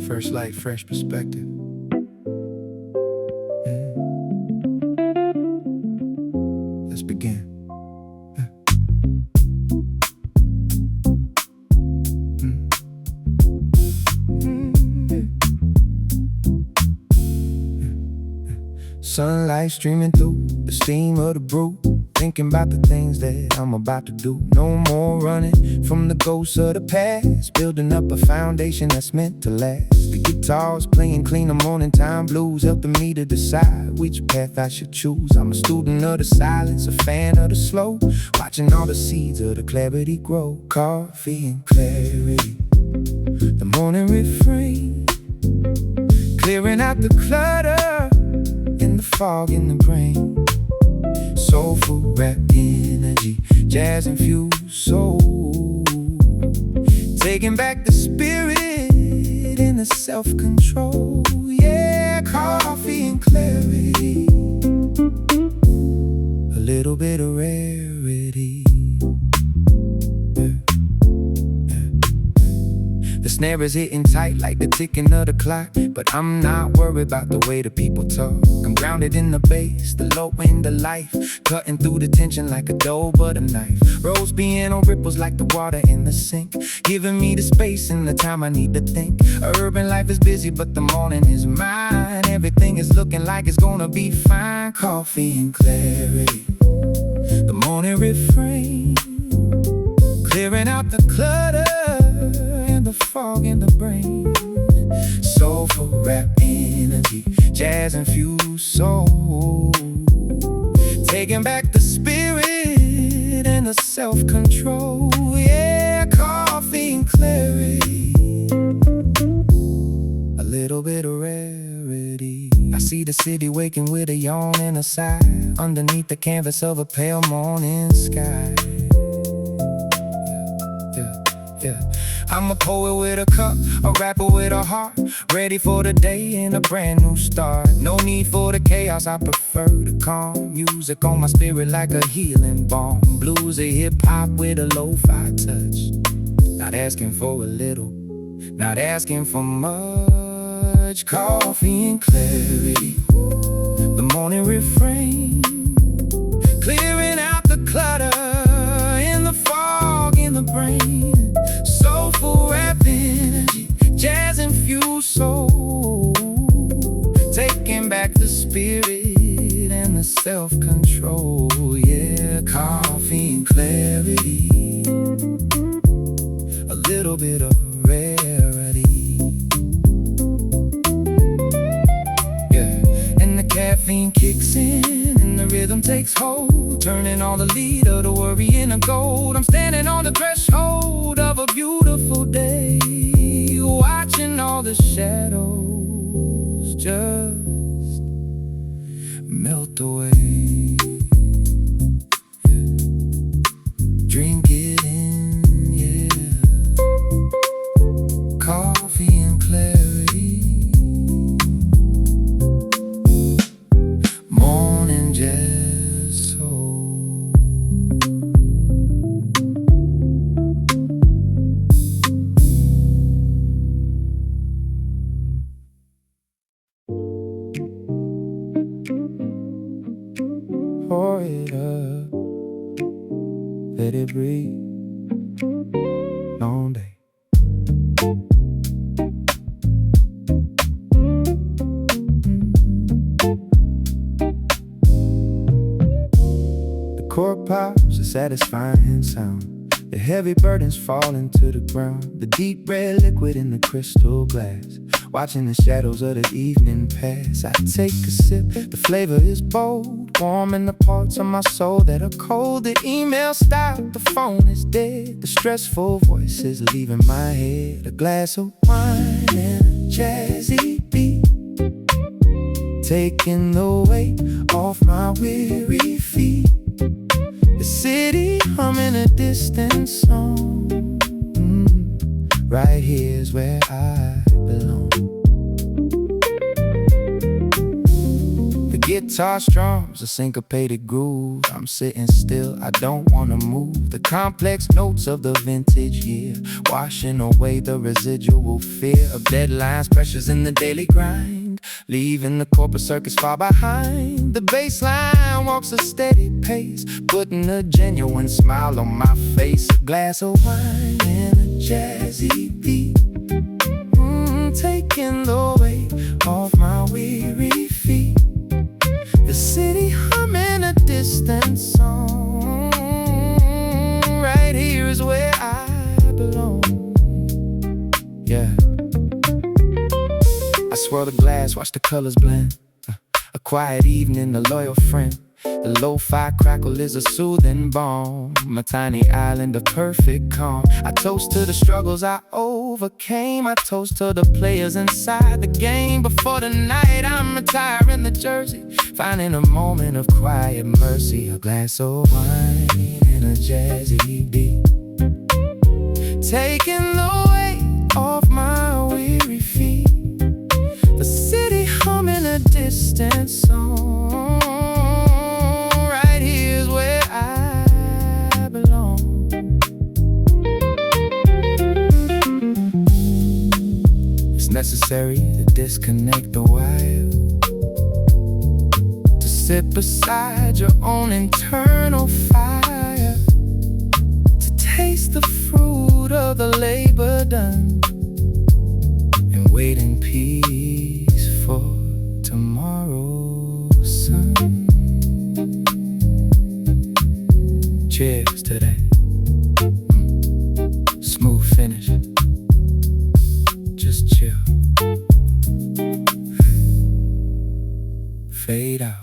First light, fresh perspective. Let's begin. Sunlight streaming through the steam of the brew, thinking about the things that I'm about to do. No more running from the ghosts of the past, building up a foundation that's meant to last. The guitar's playing clean, the morning time blues, helping me to decide which path I should choose. I'm a student of the silence, a fan of the slow, watching all the seeds of the clarity grow. Coffee and clarity, the morning refrain, clearing out the clutter in the fog in the brain. Soulful rap energy, jazz infused soul, taking back the spirit and the self-control. Yeah, coffee and clarity, a little bit of rarity. The snare is hitting tight like the ticking of the clock, but I'm not worried about the way the people talk. I'm grounded in the bass, the low end of life, cutting through the tension like a dull butter knife. Rose piano ripples like the water in the sink, giving me the space and the time I need to think. Urban life is busy, but the morning is mine. Everything is looking like it's gonna be fine. Coffee and clarity, the morning refrain, clearing out the clutter and the fog in the brain. Soulful rap energy, jazz infused soul, taking back the spirit and the self-control. Yeah, coffee and clarity, a little bit of rarity. I see the city waking with a yawn and a sigh, underneath the canvas of a pale morning sky. Yeah. I'm a poet with a cup, a rapper with a heart, ready for the day and a brand new start. No need for the chaos, I prefer the calm. Music on my spirit like a healing balm. Bluesy hip-hop with a lo-fi touch, not asking for a little, not asking for much. Coffee and clarity, the morning refrain, clearing out the clutter in the fog in the brain. Soulful rap energy, jazz infused soul, taking back the spirit and the self-control. Yeah, coffee and clarity, a little bit of rarity. Yeah, and the caffeine kicks in and the rhythm takes hold, turning all the lead of the worry into gold. I'm standing on the threshold of a beautiful day, watching all the shadows just melt away. Drink it in, yeah. Coffee and clarity, morning jazz soul. Pour it up, let it breathe all day. The chord pops, a satisfying sound. The heavy burdens fall into the ground. The deep red liquid in the crystal glass, watching the shadows of the evening pass. I take a sip, the flavor is bold, warming the parts of my soul that are cold. The email stopped, the phone is dead, the stressful voices leaving my head. A glass of wine and a jazzy beat, taking the weight off my weary feet. The city humming a distant song, right here's where I belong. guitar strums a syncopated groove. I'm sitting still, I don't wanna move. The complex notes of the vintage year, washing away the residual fear of deadlines, pressures in the daily grind, leaving the corporate circus far behind. The bass line walks a steady pace, putting a genuine smile on my face. A glass of wine and a jazzy beat, taking the weight off my weary feet. The city humming a distant song. Right here is where I belong. Yeah. I swirl the glass, watch the colors blend. A quiet evening, a loyal friend. The lo-fi crackle is a soothing balm, a tiny island of perfect calm. I toast to the struggles I overcame. I toast to the players inside the game. Before the night, I'm retiring the jersey, finding a moment of quiet mercy. A glass of wine and a jazzy beat, taking the weight off my weary feet. The city humming a distant song. Right here's where I belong. It's necessary to disconnect the wire, to sit beside your own internal fire, to taste the fruit of the labor done, and wait in peace for tomorrow's sun. Cheers to that smooth finish. Just chill, fade out.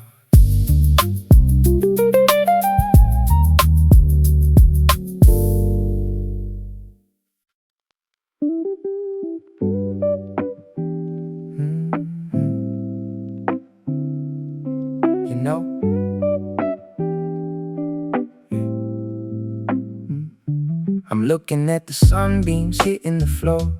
You know, I'm looking at the sunbeams hitting the floor,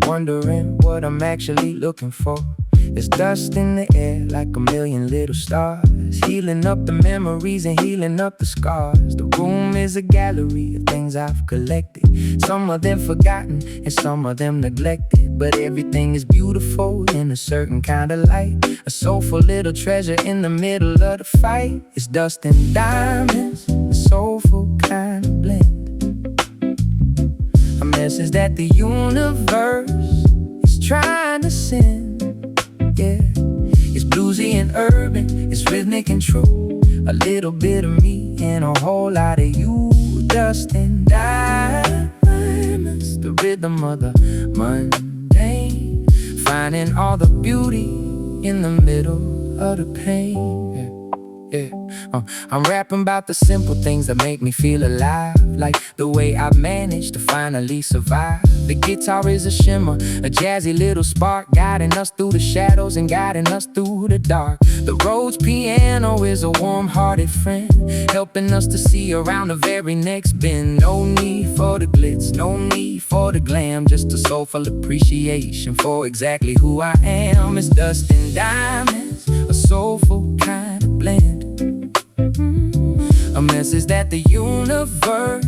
wondering what I'm actually looking for. There's dust in the air like a million little stars, healing up the memories and healing up the scars. The room is a gallery of things I've collected, some of them forgotten and some of them neglected. But everything is beautiful in a certain kind of light, a soulful little treasure in the middle of the fight. It's dust and diamonds, a soulful kind of blend, a message that the universe is trying to send. Yeah, it's bluesy and urban, it's rhythmic and true. A little bit of me and a whole lot of you. Dust and diamonds, the rhythm of the mundane, finding all the beauty in the middle of the pain. I'm rapping about the simple things that make me feel alive, like the way I managed to finally survive. The guitar is a shimmer, a jazzy little spark, guiding us through the shadows and guiding us through the dark. The Rhodes piano is a warm-hearted friend, helping us to see around the very next bend. No need for the glitz, no need for the glam, just a soulful appreciation for exactly who I am. It's dust and diamonds, a soulful kind of blend, a message that the universe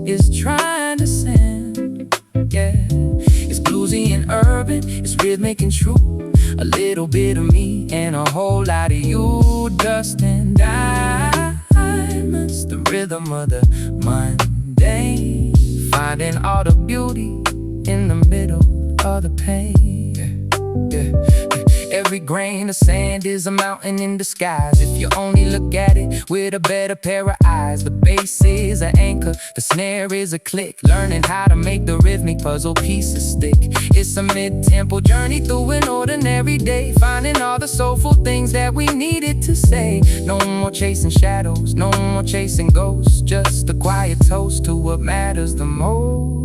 is trying to send. Yeah, it's bluesy and urban, it's rhythmic and true. A little bit of me and a whole lot of you. Dust and diamonds, the rhythm of the mundane, finding all the beauty in the middle of the pain. Yeah. Every grain of sand is a mountain in disguise, if you only look at it with a better pair of eyes. The bass is an anchor, the snare is a click, learning how to make the rhythmic puzzle pieces stick. It's a mid-tempo journey through an ordinary day, finding all the soulful things that we needed to say. No more chasing shadows, no more chasing ghosts, just a quiet toast to what matters the most.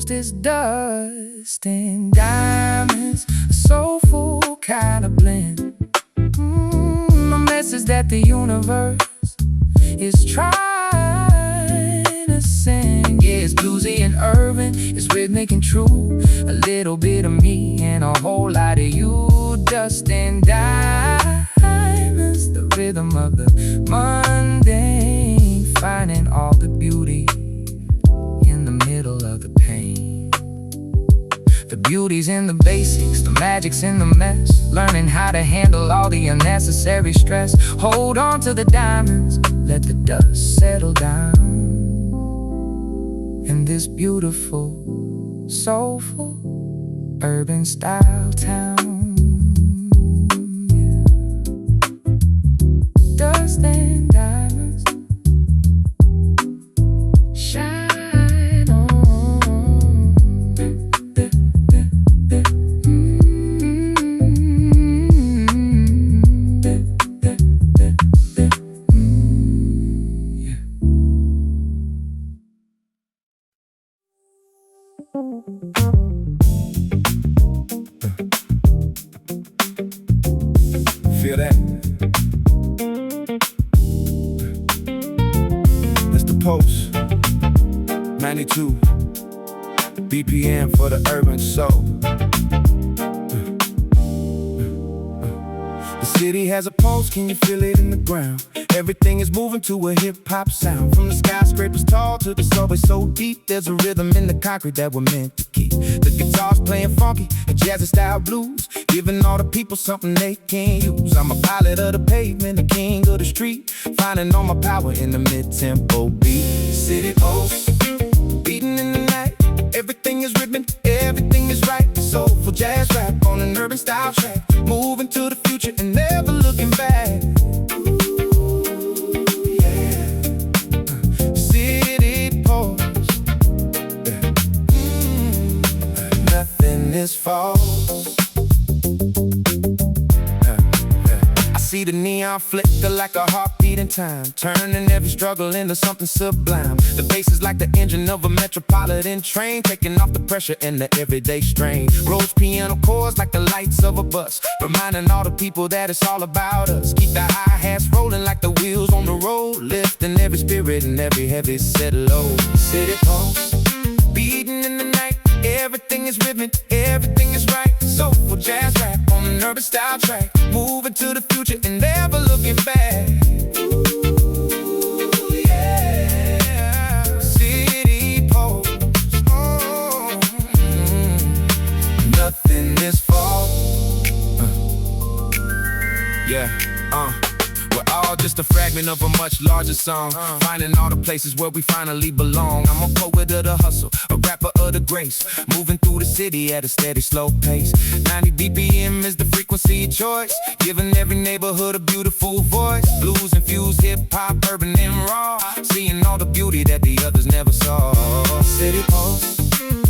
Is dust and diamonds, a soulful kind of blend, a message that the universe is trying to send. Yeah, it's bluesy and urban, it's rhythmic and true. A little bit of me and a whole lot of you. Dust and diamonds, is the rhythm of the mundane, finding all the beauty in the middle of the pain. The beauty's in the basics, the magic's in the mess, learning how to handle all the unnecessary stress. Hold on to the diamonds, let the dust settle down in this beautiful, soulful, urban style town. Dust and diamonds shine on. Feel that? That's the Post 92 BPM for the urban soul. The city has a pulse, can you feel it in the ground? Everything is moving to a hip-hop sound. From the skyscrapers tall to the subway so deep, there's a rhythm in the concrete that we're meant to keep. The guitars playing funky and jazzy style blues, giving all the people something they can use. I'm a pilot of the pavement, the king of the street, finding all my power in the mid-tempo beat. City pulse, beating in the night. Everything is rhythm, everything is right. Soulful jazz rap on an urban style track, moving to the future and never looking back. Is false. I see the neon flicker like a heartbeat in time, turning every struggle into something sublime. The bass is like the engine of a metropolitan train, taking off the pressure and the everyday strain. Rose piano chords like the lights of a bus, reminding all the people that it's all about us. Keep the hi-hats rolling like the wheels on the road, lifting every spirit and every heavy set low. City pulse, beating in the night. Everything is rhythm, everything is right. Soulful jazz rap on an urban style track, moving to the future and never looking back. Ooh, yeah. City Post, nothing is false. We're all just a fragment of a much larger song, finding all the places where we finally belong. I'm a poet of the hustle, a rapper of the grace, moving through the city at a steady, slow pace. 90 BPM is the frequency of choice, giving every neighborhood a beautiful voice. Blues infused hip-hop, urban and raw, seeing all the beauty that the others never saw. City pulse,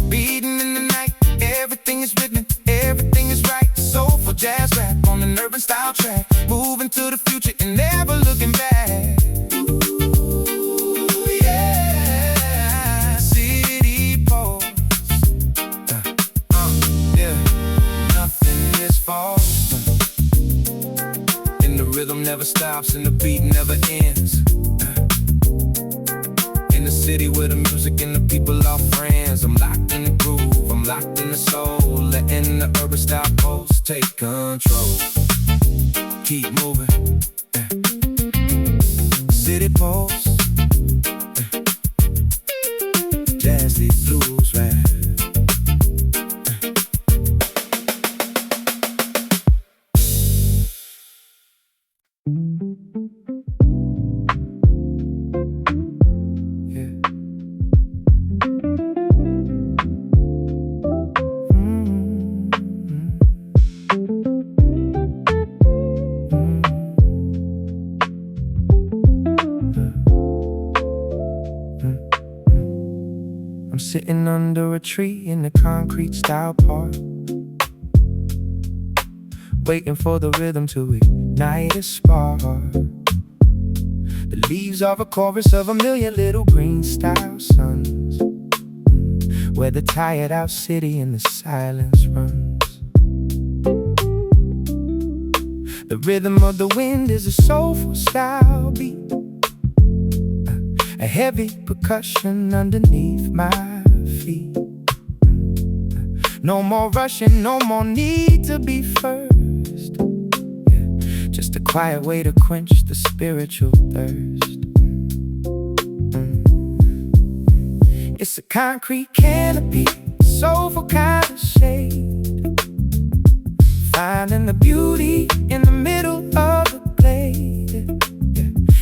beating in the night. Everything is rhythm, everything is right. Soulful jazz rap on an urban style track, moving to the future and never looking back. Ooh, yeah. City Post, yeah. Nothing is false, and the rhythm never stops and the beat never ends. In the city where the music and the people are friends, I'm locked in the groove, I'm locked in the soul, letting the urban style post take control. Keep moving, City Post, jazzy blues rap. I'm sitting under a tree in the concrete style park, waiting for the rhythm to ignite a spark. The leaves are a chorus of a million little green style suns, where the tired out city in the silence runs. The rhythm of the wind is a soulful style beat, a heavy percussion underneath my feet. No more rushing, no more need to be first, just just a quiet way to quench the spiritual thirst. It's a concrete canopy, soulful kind of shade, finding the beauty in the middle of the glade.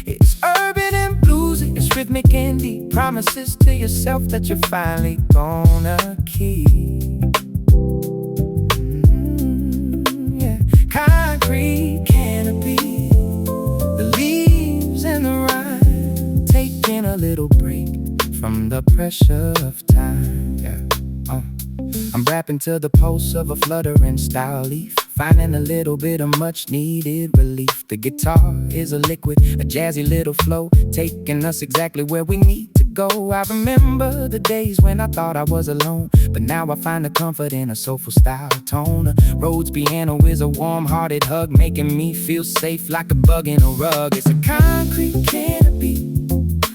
It's urban and bluesy, it's rhythmic and deep, promises to yourself that you're finally gonna keep. Concrete canopy, the leaves and the rhyme, taking a little break from the pressure of time. I'm rapping to the pulse of a fluttering style leaf, finding a little bit of much needed relief. The guitar is a liquid, a jazzy little flow, taking us exactly where we need to go. I remember the days when I thought I was alone, but now I find the comfort in a soulful style tone. Rhodes piano is a warm-hearted hug, making me feel safe like a bug in a rug. It's a concrete canopy,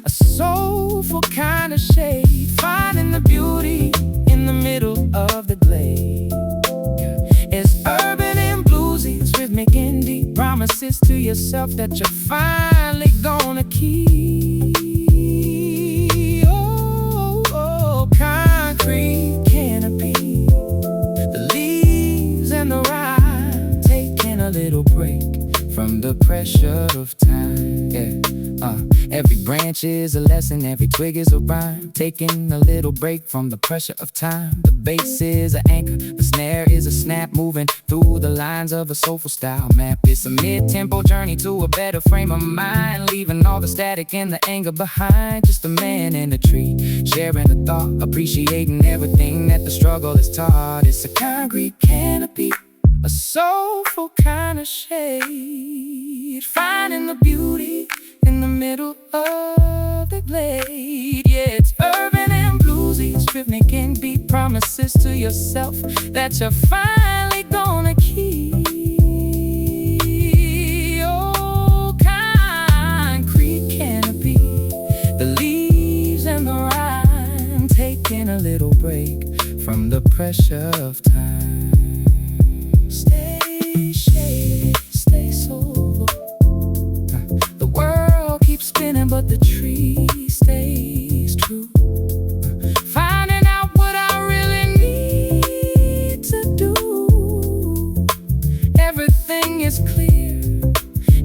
a soulful kind of shade, finding the beauty in the middle of the glade. It's urban and bluesy, it's rhythmic and deep, promises to yourself that you're finally gonna keep. Oh, concrete canopy, the leaves and the rhyme, taking a little break from the pressure of time. Every branch is a lesson, every twig is a rhyme, taking a little break from the pressure of time. The bass is an anchor, the snare is a snap, moving through the lines of a soulful style map. It's a mid-tempo journey to a better frame of mind, leaving all the static and the anger behind. Just a man and a tree, sharing a thought, appreciating everything that the struggle has taught. It's a concrete canopy, a soulful kind of shade, finding the beauty in the middle of the glade. Yeah, it's urban and bluesy, it's rhythmic and beat, promises to yourself that you're finally gonna keep. Oh, concrete canopy, the leaves and the rhyme, taking a little break from the pressure of time. Stay shaded, stay soulful. The world keeps spinning, but the tree stays true. Finding out what I really need to do. Everything is clear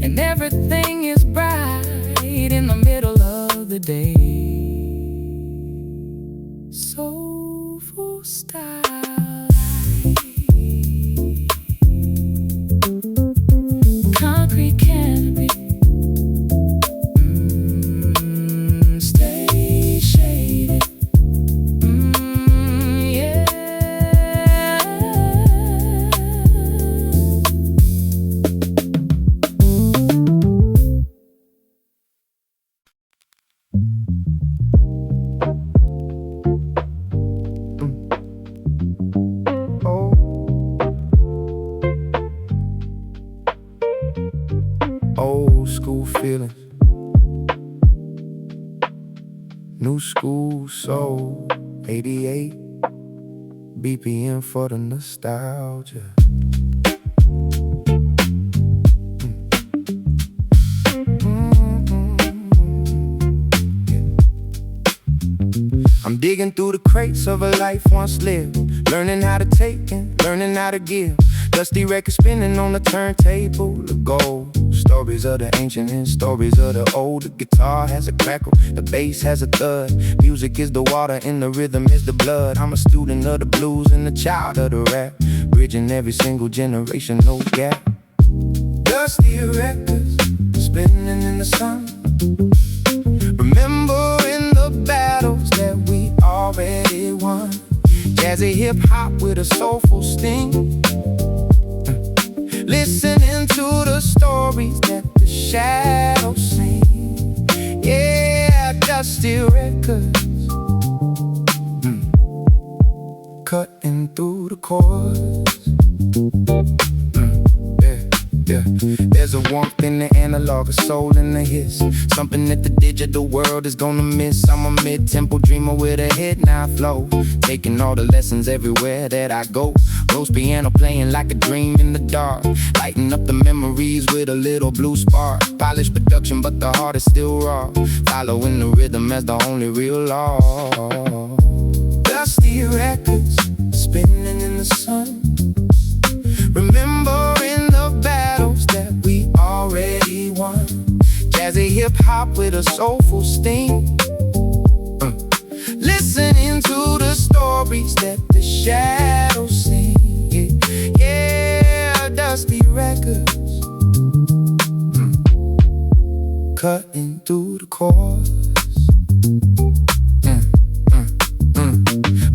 and everything is bright in the middle of the day. Soulful style. Concrete canopy, stay shaded, yeah. Old school feelings, new school soul, 88 BPM for the nostalgia. I'm digging through the crates of a life once lived, learning how to take and learning how to give. Dusty records spinning on the turntable, the gold. Stories of the ancient and stories of the old. The guitar has a crackle, the bass has a thud. Music is the water and the rhythm is the blood. I'm a student of the blues and a child of the rap, bridging every single generation, no gap. Dusty records spinning in the sun, remembering the battles that we already won. Jazzy hip-hop with a soulful sting, listening to the stories that the shadows sing. Yeah, dusty records, cutting through the chords. Yeah. There's a warmth in the analog dog, a soul in a hiss. Something that the digital world is gonna miss. I'm a mid-tempo dreamer with a head-nod flow, taking all the lessons everywhere that I go. Rose piano playing like a dream in the dark, lighting up the memories with a little blue spark. Polished production, but the heart is still raw, following the rhythm as the only real law. Dusty records spinning in the sun, remembering the battles that we already won. Jazzy hip-hop with a soulful sting, listening to the stories that the shadows sing. Yeah, dusty records, cutting through the chords.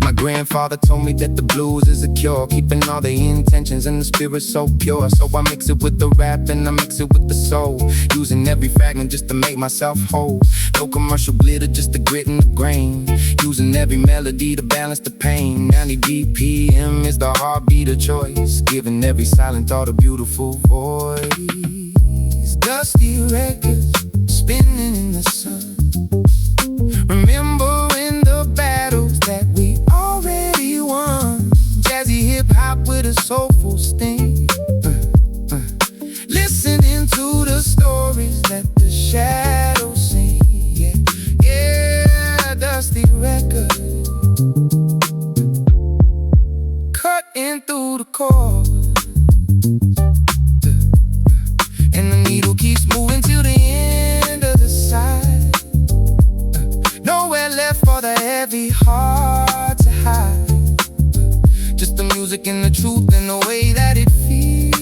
My grandfather told me that the blues is a cure, keeping all the intentions and the spirit so pure. So I mix it with the rap and I mix it with the soul, using every fragment just to make myself whole. No commercial glitter, just the grit and the grain, using every melody to balance the pain. 90 BPM is the heartbeat of choice, giving every silent thought a beautiful voice. Dusty records spinning in the sun, remembering the battles that we already won. Jazzy hip-hop with a soulful sting, listening to the stories that the shadows sing. Yeah, yeah, dusty records, cutting through the chords, and the needle keeps moving till the end of the side. Nowhere left for the heavy heart to hide, just the music and the truth and the way that it feels,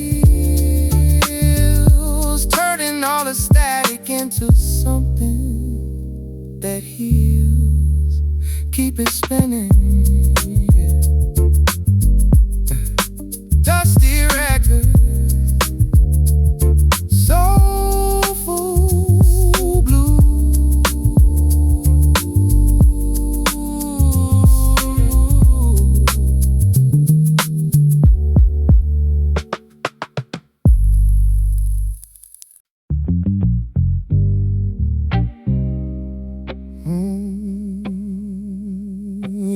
turning all the static into something that heals. Keep it spinning, yeah. Dusty records, soulful blue.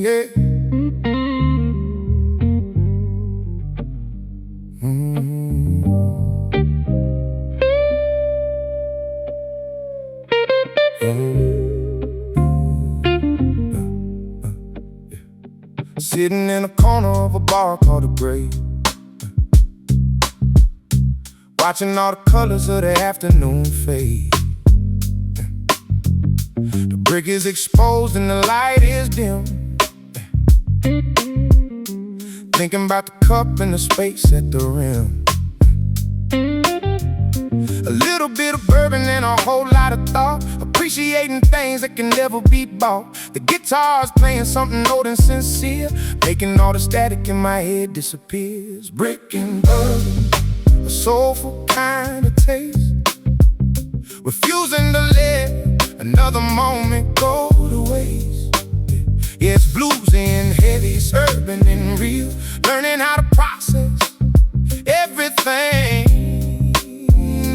Yeah. Sitting in a corner of a bar called the Grave, watching all the colors of the afternoon fade. The brick is exposed and the light is dim, thinking about the cup and the space at the rim. A little bit of bourbon and a whole lot of thought, appreciating things that can never be bought. The guitar's playing something old and sincere, making all the static in my head disappears. Brick and bourbon, a soulful kind of taste, refusing to let another moment go to waste. Yeah, it's bluesy and heavy, it's urban and real, learning how to process everything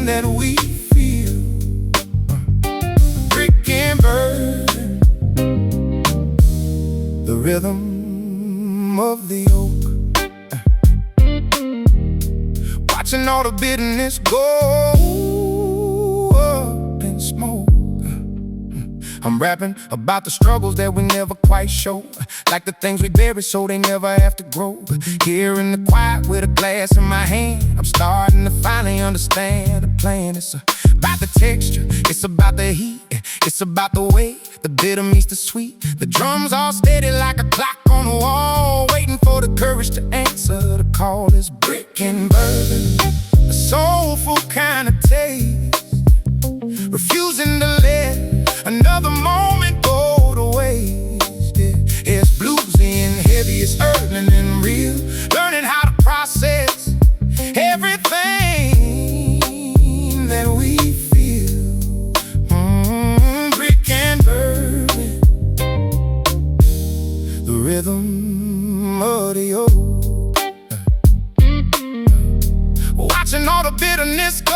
that we feel. Brick and burden, the rhythm of the oak, watching all the bitterness go up in smoke. I'm rapping about the struggles that we never quite show, like the things we bury so they never have to grow. Here in the quiet with a glass in my hand, I'm starting to finally understand the plan. It's about the texture, it's about the heat, it's about the way the bitter meets the sweet. The drums all steady like a clock on the wall, waiting for the courage to answer the call. It's brick and bourbon, a soulful kind of taste, refusing to let another moment go to waste. Yeah, it's bluesy and heavy, it's urban and real, learning how to process everything that we feel. Brick and bourbon, the rhythm of the old, watching all the bitterness go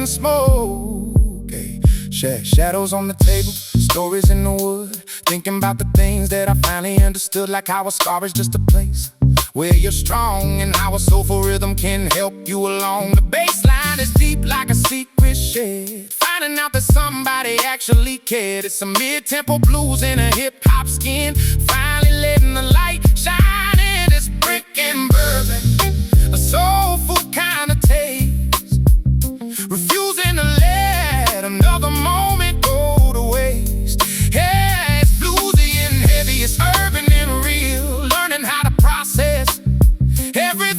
and smoke. Hey, shadows on the table, stories in the wood. Thinking about the things that I finally understood, like how a scar is just a place where you're strong, and how a soulful rhythm can help you along. The bass line is deep like a secret shed, finding out that somebody actually cared. It's a mid-tempo blues in a hip-hop skin, finally letting the light shine in this brick and bourbon. A soulful kind of taste, refusing to let another moment go to waste. Yeah, it's bluesy and heavy, it's urban and real, learning how to process everything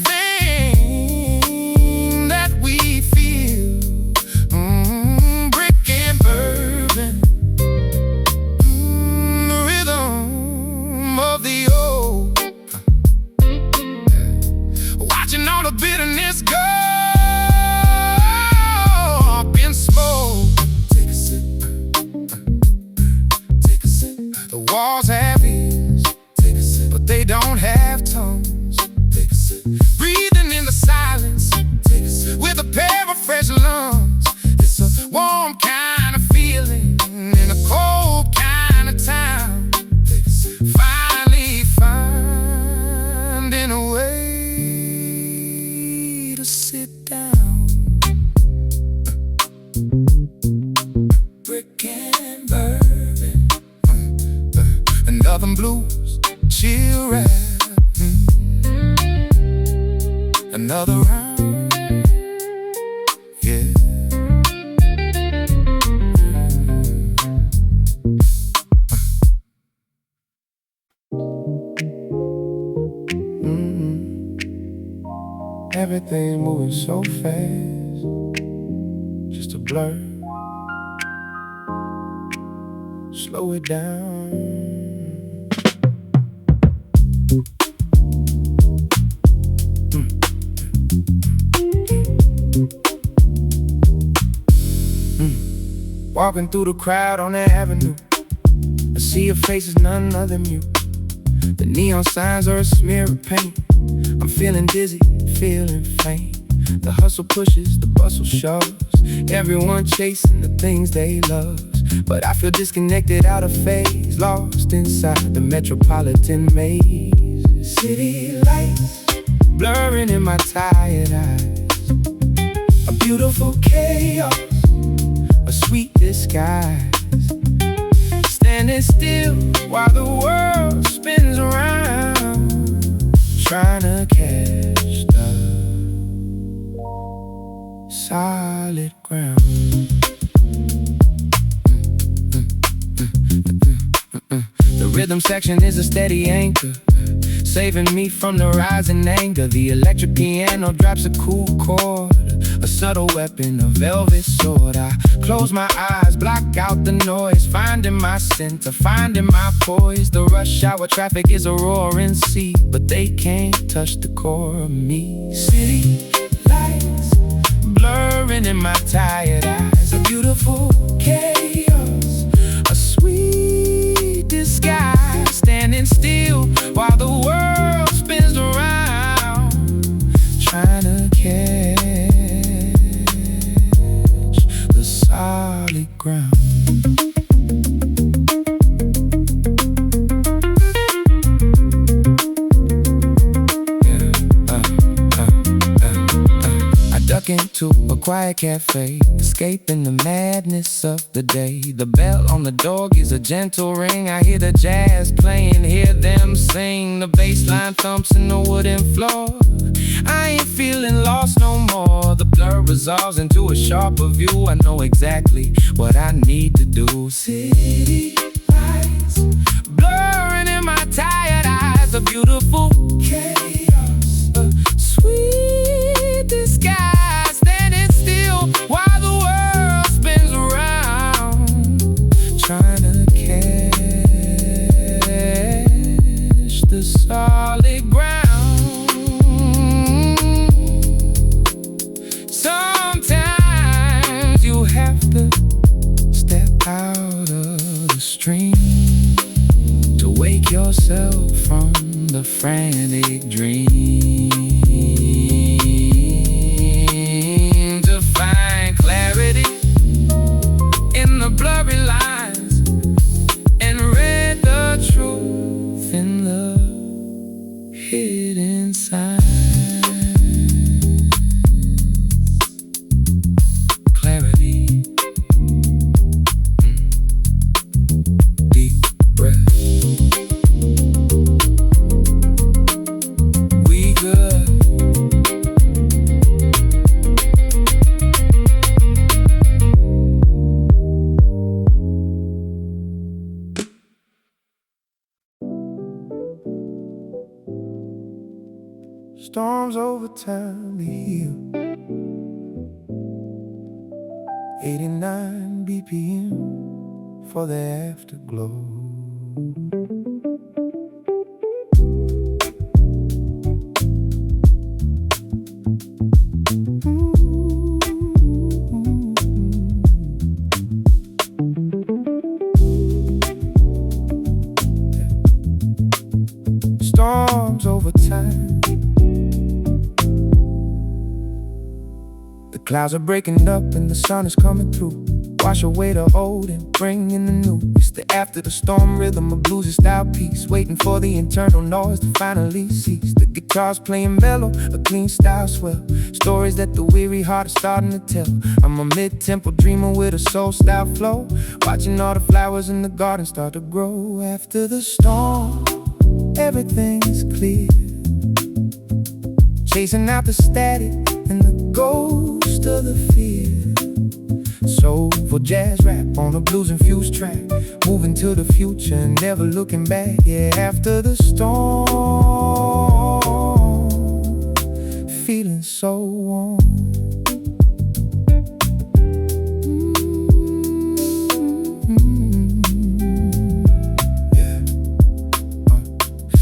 that we feel. Brick and bourbon, the rhythm of the old, watching all the bitterness go up in smoke. Take a sip, take a sip. The walls have ears, take a sip, but they don't have tongues. Take a sip. Breathing in the silence, take a sip, with a pair of fresh lungs. It's a warm kind of feeling in a cold kind of time. Take a sip. Finally finding a way to sit down. Brick and bourbon, another blues, chill rap. Another round, yeah. Everything moving so fast, just a blur. Slow it down. Walking through the crowd on that avenue, I see your face is none other than you. The neon signs are a smear of paint. I'm feeling dizzy, feeling faint. The hustle pushes, the bustle shoves, everyone chasing the things they love. But I feel disconnected, out of phase, lost inside the metropolitan maze. City lights blurring in my tired eyes, a beautiful chaos, a sweet disguise. Standing still while the world spins around, trying to catch the solid ground. The rhythm section is a steady anchor, saving me from the rising anger. The electric piano drops a cool chord, a subtle weapon, a velvet sword. I close my eyes, block out the noise, finding my center, finding my poise. The rush hour traffic is a roaring sea, but they can't touch the core of me. City lights blurring in my tired eyes, a beautiful chaos, a sweet disguise. Standing still while the world spins around, trying to catch the solid ground. I duck into a quiet cafe, escaping the madness of the day. The bell on the door gives a gentle ring. I hear the jazz playing, hear them sing. The bass line thumps in the wooden floor. I ain't feeling lost no more. The blur resolves into a sharper view. I know exactly what I need to do. City lights blurring in my tired eyes, a beautiful chaos, a sweet disguise. Standing still while the world spins around, trying to catch the solid ground. Sometimes you have to step out of the stream to wake yourself from the frantic dream, to find clarity storms over time to heal. 89 BPM for the afterglow. Storms over time. The clouds are breaking up and the sun is coming through. Wash away the old and bring in the new. It's the after the storm rhythm, a bluesy style piece, waiting for the internal noise to finally cease. The guitar's playing mellow, a clean style swell, stories that the weary heart is starting to tell. I'm a mid-tempo dreamer with a soul style flow, watching all the flowers in the garden start to grow. After the storm, everything is clear, chasing out the static and the ghost of the fear. Soulful jazz rap on a blues-infused track, moving to the future, never looking back. Yeah, after the storm, feeling so warm.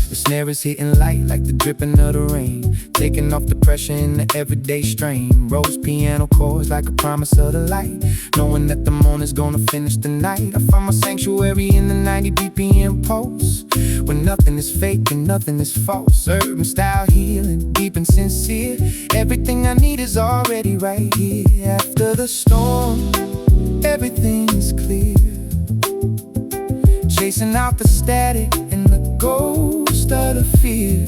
The snare is hitting light like the dripping of the rain, taking off the pressure in the everyday strain. Rose piano chords like a promise of the light, knowing that the morning's gonna finish the night. I find my sanctuary in the 90 BPM pulse, when nothing is fake and nothing is false. Urban style healing, deep and sincere. Everything I need is already right here. After the storm, everything is clear, chasing out the static and the ghost of the fear.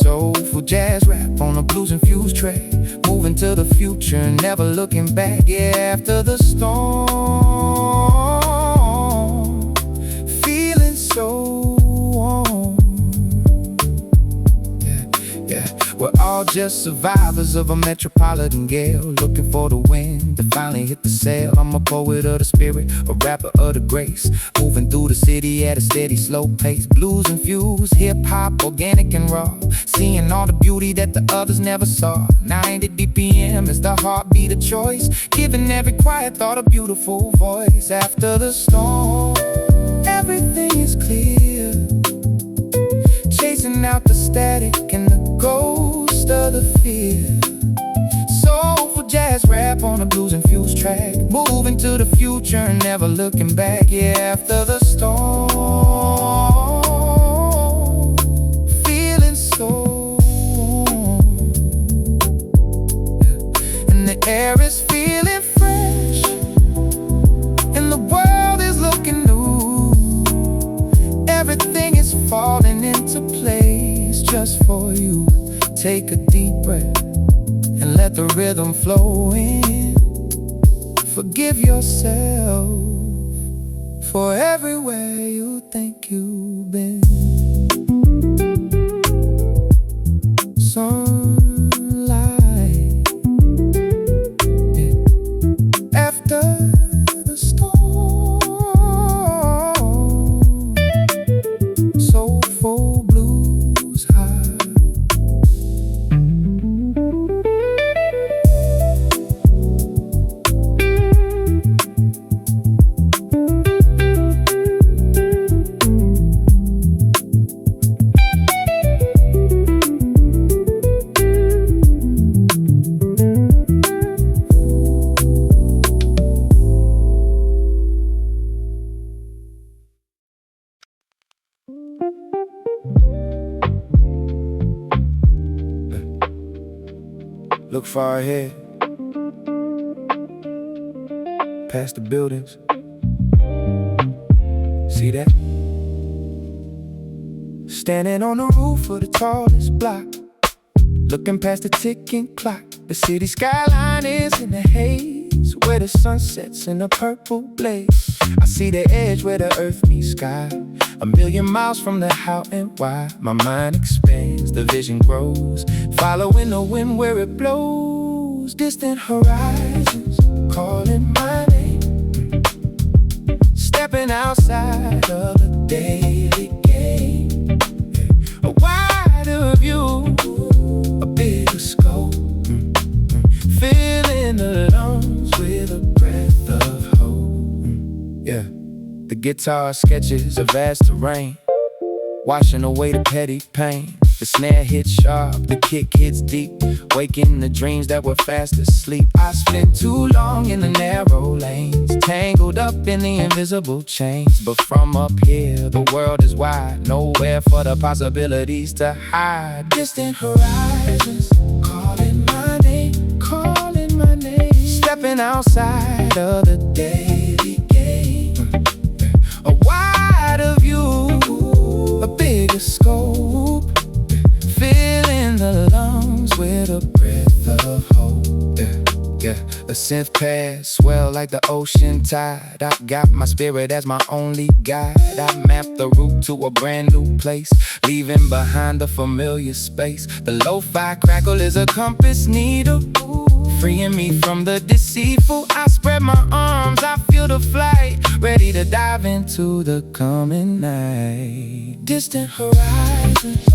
Soulful jazz rap on a blues-infused track, moving to the future, never looking back. Yeah, after the storm, feeling so warm. Yeah, we're all just survivors of a metropolitan gale, looking for the wind to finally hit the sail. I'm a poet of the spirit, a rapper of the grace, moving through the city at a steady, slow pace. Blues infused, hip-hop, organic and raw, seeing all the beauty that the others never saw. 90 BPM is the heartbeat of choice, giving every quiet thought a beautiful voice. After the storm, everything is clear, chasing out the static and the ghost of the fear. Soulful jazz rap on a blues-infused track, moving to the future and never looking back. Yeah, after the storm, feeling so warm, and the air is feeling fresh, and the world is looking new. Everything is falling into place just for you. Take a deep breath and let the rhythm flow in. Forgive yourself for everywhere you think you've been. Sunlight, yeah. After the storm, soulful blues high. Look far ahead, past the buildings. See that? Standing on the roof of the tallest block, looking past the ticking clock. The city skyline is in the haze, where the sun sets in a purple blaze. I see the edge where the earth meets sky, a million miles from the how and why. My mind expands, the vision grows, following the wind where it blows. Distant horizons calling my name, stepping outside of the daily game. A wider view, guitar sketches of vast terrain, washing away the petty pain. The snare hits sharp, the kick hits deep, waking the dreams that were fast asleep. I spent too long in the narrow lanes, tangled up in the invisible chains. But from up here, the world is wide, nowhere for the possibilities to hide. Distant horizons, calling my name, calling my name. Stepping outside of the daily game, a wider view, a bigger scope, filling the lungs with a breath of hope. A synth pad swell like the ocean tide. I got my spirit as my only guide. I mapped the route to a brand new place, leaving behind a familiar space. The lo-fi crackle is a compass needle, freeing me from the deceitful. I spread my arms, I feel the flight, ready to dive into the coming night. Distant horizons,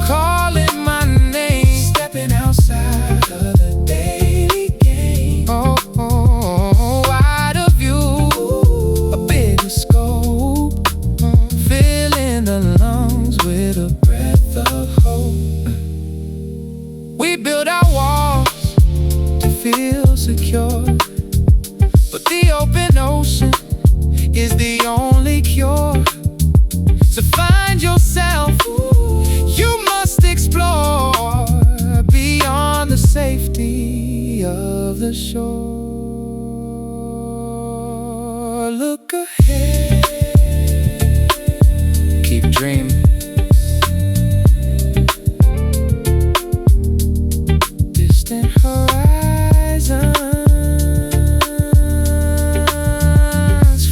calling my name, stepping outside of the daily game. Wider view, a bigger scope, filling the lungs with a breath of hope. We build our walls to feel secure, but the open ocean is the only cure. To find yourself, you must explore beyond the safety of the shore. Look ahead, keep dreaming. Distant horizons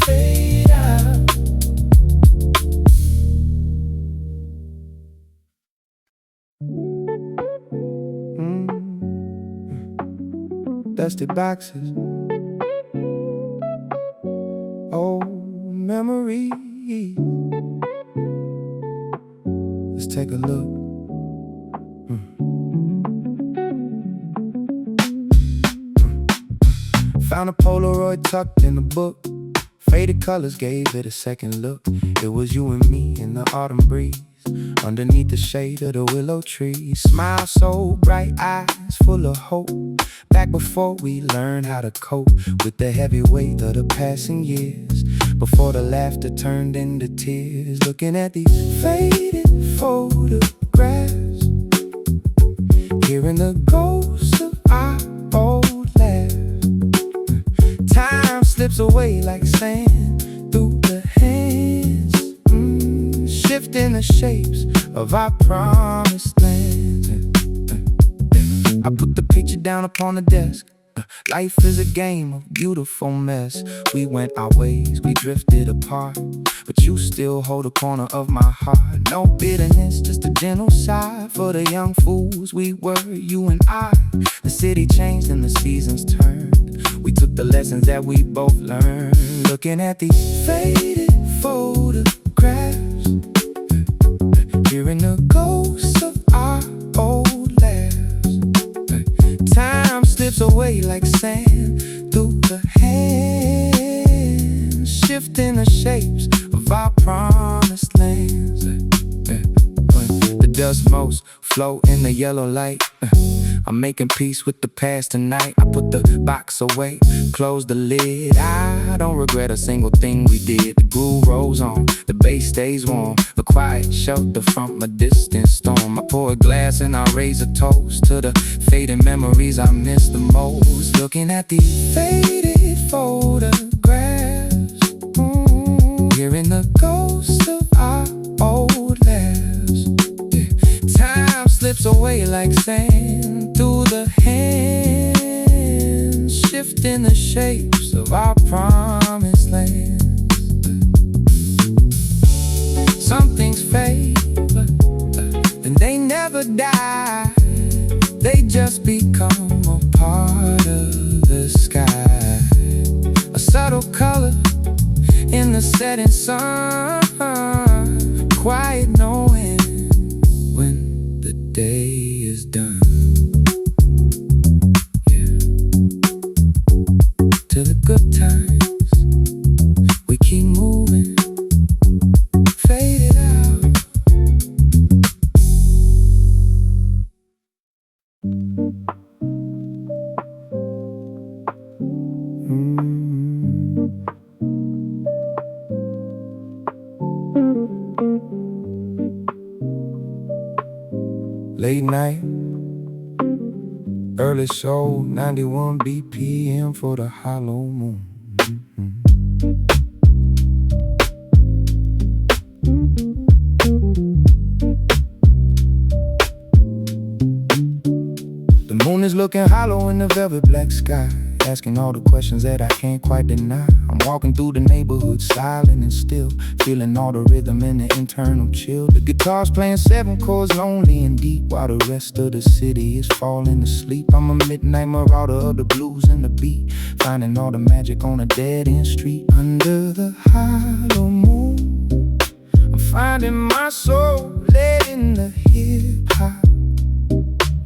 fade out. Dusty boxes, old memories. Let's take a look. Found a Polaroid tucked in the book. Faded colors gave it a second look. It was you and me in the autumn breeze, underneath the shade of the willow tree. Smile so bright, eyes full of hope, back before we learned how to cope with the heavy weight of the passing years, before the laughter turned into tears. Looking at these faded photographs, hearing the ghosts of our old laughs. Time slips away like sand through the hands, shifting the shapes of our promised lands. I put the picture down upon the desk. Life is a game of beautiful mess. We went our ways, we drifted apart, but you still hold a corner of my heart. No bitterness, just a gentle sigh for the young fools we were, you and I. The city changed and the seasons turned. We took the lessons that we both learned. Looking at these faded photographs, hearing the ghosts of our old laughs. Time slips away like sand through the hands, shifting the shapes of our promised lands. The dust motes float in the yellow light. I'm making peace with the past tonight. I put the box away, close the lid. I don't regret a single thing we did. The groove rolls on, the bass stays warm, the quiet shelter from a distant storm. I pour a glass and I raise a toast to the fading memories I miss the most. Looking at these faded photographs, hearing the ghosts of our old laughs. Time slips away like sand through the hands, shifting the shapes of our promised lands. Some things fade, but then they never die. They just become a part of the sky. A subtle color in the setting sun, quiet knowing when the day is done. Yeah. To the good times we keep Late night, early show, 91 BPM for the hollow moon. The moon is looking hollow in the velvet black sky, asking all the questions that I can't quite deny. I'm walking through the neighborhood, silent and still, feeling all the rhythm and the internal chill. The guitar's playing 7 chords, lonely and deep, while the rest of the city is falling asleep. I'm a midnight marauder of the blues and the beat, finding all the magic on a dead-end street. Under the hollow moon, I'm finding my soul, letting the hip-hop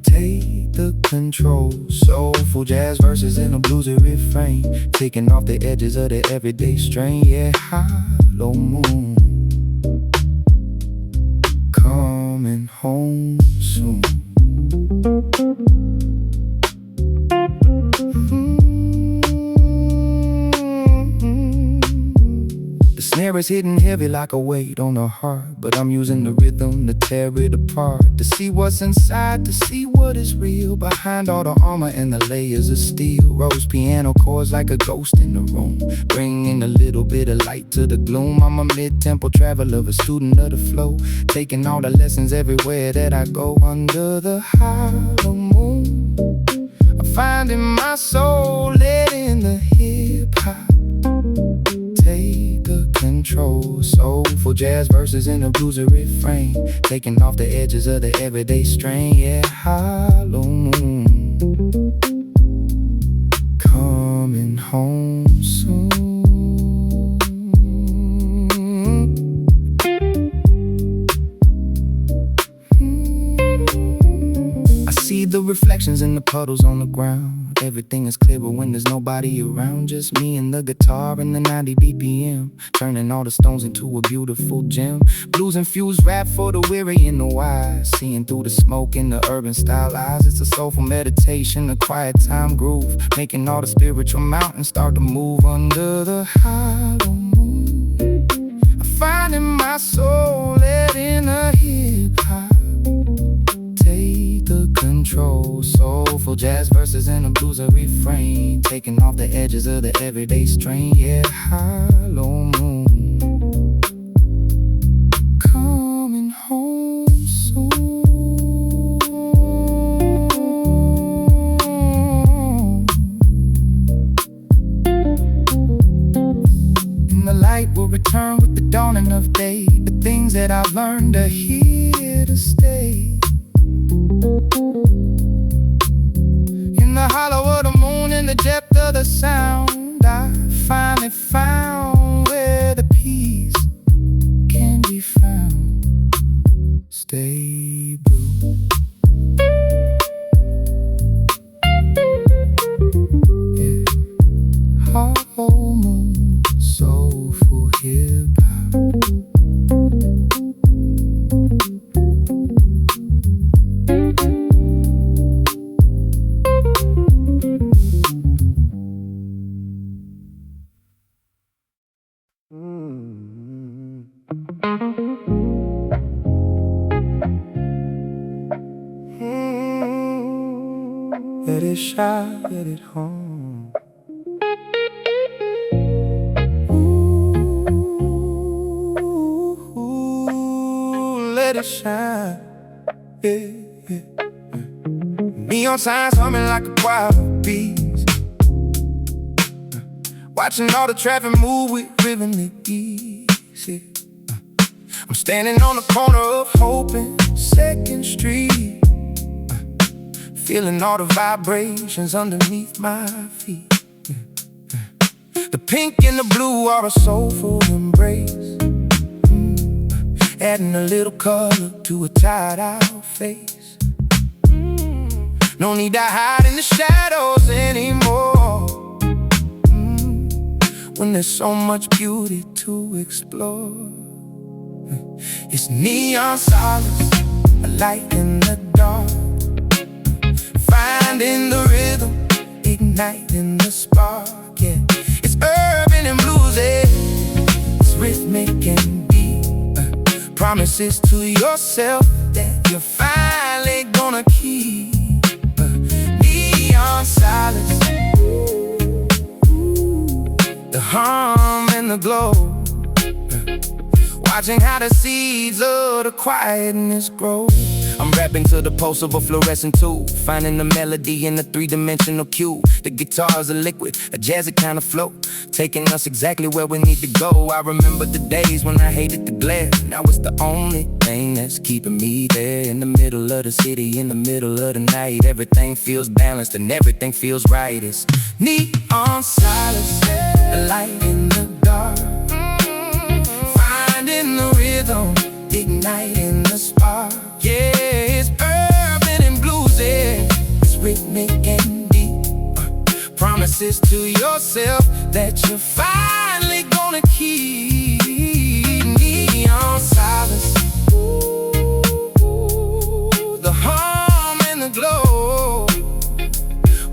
take the control. Soulful jazz verses in a bluesy refrain, taking off the edges of the everyday strain. Yeah, hollow moon, coming home soon. The snare is hitting heavy like a weight on the heart, but I'm using the rhythm to tear it apart, to see what's inside, to see what is real behind all the armor and the layers of steel. Rose piano chords like a ghost in the room, bringing a little bit of light to the gloom. I'm a mid-tempo traveler, a student of the flow, taking all the lessons everywhere that I go. Under the hollow moon, I'm finding my soul, letting the hip-hop take the control. Soulful jazz verses in a bluesy refrain, taking off the edges of the everyday strain. Yeah, hollow moon, coming home soon. I see the reflections in the puddles on the ground. Everything is clearer when there's nobody around, just me and the guitar and the 90 BPM, turning all the stones into a beautiful gem. Blues infused rap for the weary and the wise, seeing through the smoke in the urban style eyes. It's a soulful meditation, a quiet time groove, making all the spiritual mountains start to move. Under the hollow moon, I'm finding my soul, letting the hip-hop take the control. Soulful jazz verses in a bluesy refrain, taking off the edges of the everyday strain. Yeah, hollow moon, coming home soon. And the light will return with the dawning of day. The things that I've learned are here to stay. In the hollow of the moon, in the depth of the sound, I finally found where the peace can be found. Stay blue. Yeah, hollow moon, soulful hip-hop. Let it shine, let it home. Ooh, let it shine. Yeah, yeah. Neon signs humming like a choir of bees, watching all the traffic move with rhythm and ease. Yeah. I'm standing on the corner of Hope and 2nd Street, feeling all the vibrations underneath my feet. The pink and the blue are a soulful embrace, adding a little color to a tired-out face. No need to hide in the shadows anymore, when there's so much beauty to explore. It's neon solace, a light in the dark, finding the rhythm, igniting the spark. Yeah, urban and bluesy. It's rhythmic and deep. Promises to yourself that you're finally gonna keep. Neon silence, the hum and the glow. Watching how the seeds of the quietness grow. I'm rapping to the pulse of a fluorescent tube, finding the melody in a three-dimensional cube. The guitar's a liquid, a jazzy kind of flow, taking us exactly where we need to go. I remember the days when I hated the glare. Now it's the only thing that's keeping me there. In the middle of the city, in the middle of the night, everything feels balanced and everything feels right. It's neon silence, the light in the dark, finding the rhythm, igniting the spark. Yeah, it's urban and bluesy, it's rhythmic and deep. Promises to yourself that you're finally gonna keep. Neon silence, the hum and the glow.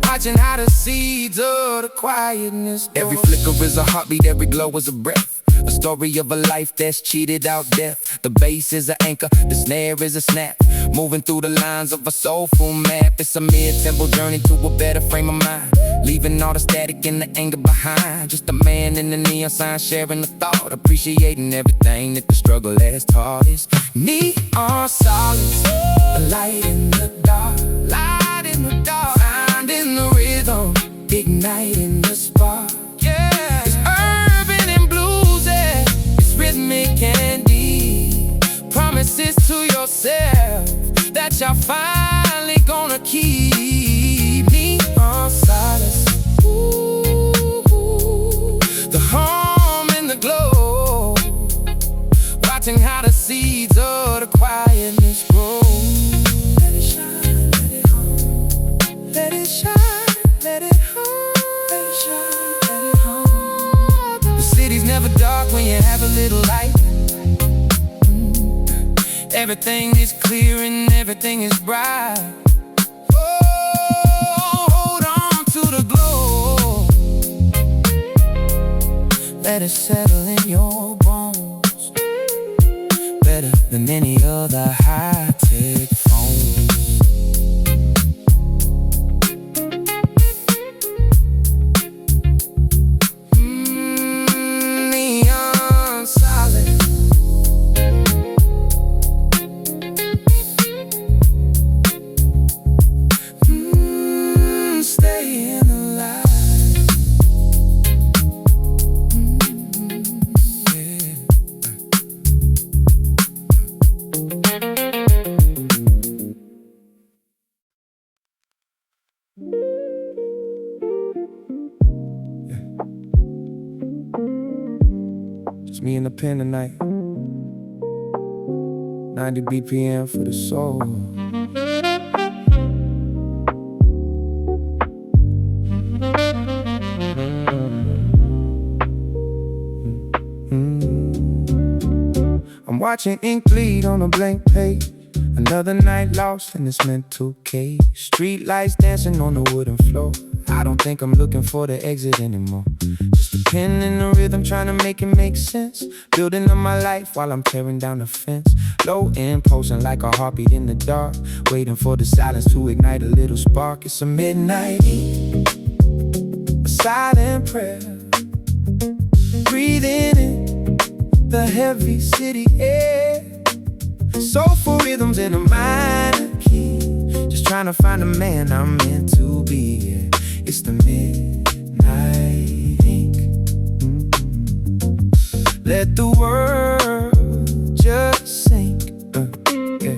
Watching how the seeds of the quietness grow. Every flicker is a heartbeat, every glow is a breath. A story of a life that's cheated out death. The bass is an anchor, the snare is a snap, moving through the lines of a soulful map. It's a mid-tempo journey to a better frame of mind, leaving all the static and the anger behind. Just a man in the neon sign sharing the thought, appreciating everything that the struggle has taught us. Neon silence, the light in the dark, light in the dark, finding the rhythm, igniting the spark. Yeah, it's urban and bluesy, it's rhythmic and deep. Promises to yourself that you're finally gonna keep. Neon silence, the hum and the glow. Watching how the seeds of the quietness grow. Let it shine, let it hum. Let it shine, let it hum. Let it shine, let it hum. The city's never dark when you have a little light. Everything is clear and everything is bright. Oh, hold on to the glow. Let it settle in your bones, better than any other high-tech phone. Neon solid, staying alive. Just me and the pen tonight. 90 BPM for the soul. I'm watching ink bleed on a blank page. Another night lost in this mental cage. Street lights dancing on the wooden floor. I don't think I'm looking for the exit anymore. Just a pen and a rhythm trying to make it make sense. Building up my life while I'm tearing down the fence. Low end pulsing like a heartbeat in the dark, waiting for the silence to ignite a little spark. It's a midnight heat, a silent prayer, breathing in the heavy city air. Soulful rhythms in a minor key, just trying to find the man I'm meant to be. Yeah. It's the midnight ink. Let the world just sink. Yeah.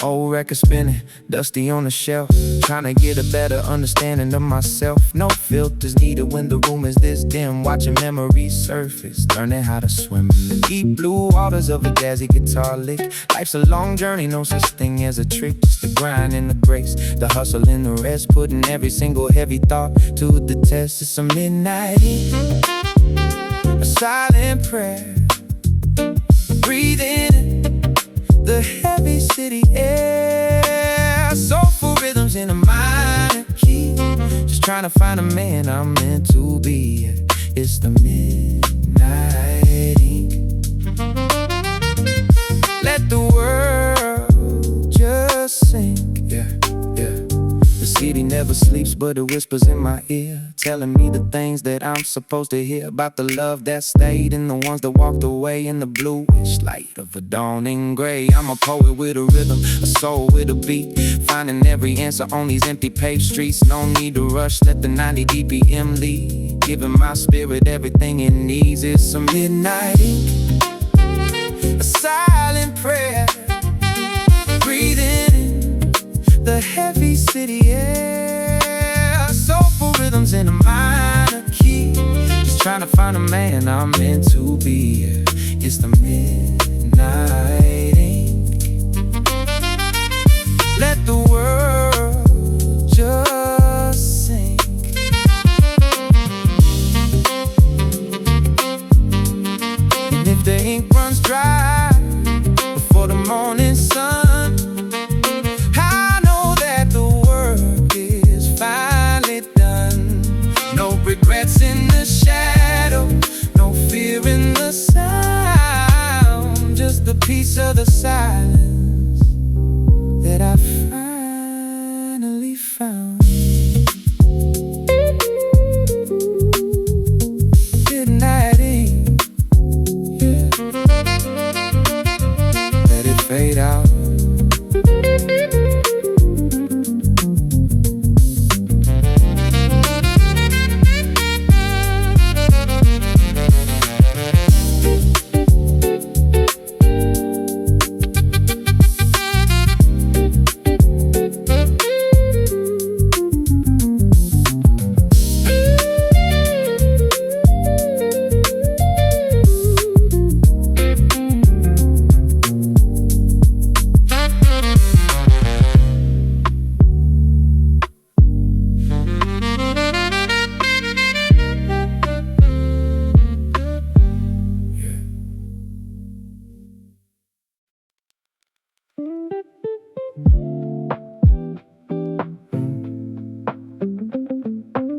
Old record spinning, dusty on the shelf, trying to get a better understanding of myself. No filters needed when the room is this dim. Watching memories surface, learning how to swim in the deep blue waters of a jazzy guitar lick. Life's a long journey, no such thing as a trick. Just the grind and the grace, the hustle and the rest, putting every single heavy thought to the test. It's a midnight ink, a silent prayer, breathing in the heavy city air. Soulful rhythms in a minor key, just trying to find a man I'm meant to be. It's the midnight ink. Let the world just sink. Yeah, yeah. The city never sleeps, but it whispers in my ear, telling me the things that I'm supposed to hear, about the love that stayed and the ones that walked away, in the bluish light of a dawning gray. I'm a poet with a rhythm, a soul with a beat, finding every answer on these empty paved streets. No need to rush, let the 90 BPM lead, giving my spirit everything it needs. It's a midnight ink, a silent prayer, breathing in the heavy city air, soulful rhythms in a minor key, just trying to find a man I'm meant to be. It's the midnight ink. Let the world just sink. And if the ink runs dry before the morning sun, regrets in the shadow, no fear in the sound, just the peace of the silence that I finally found. Midnight ink, yeah. Let it fade out.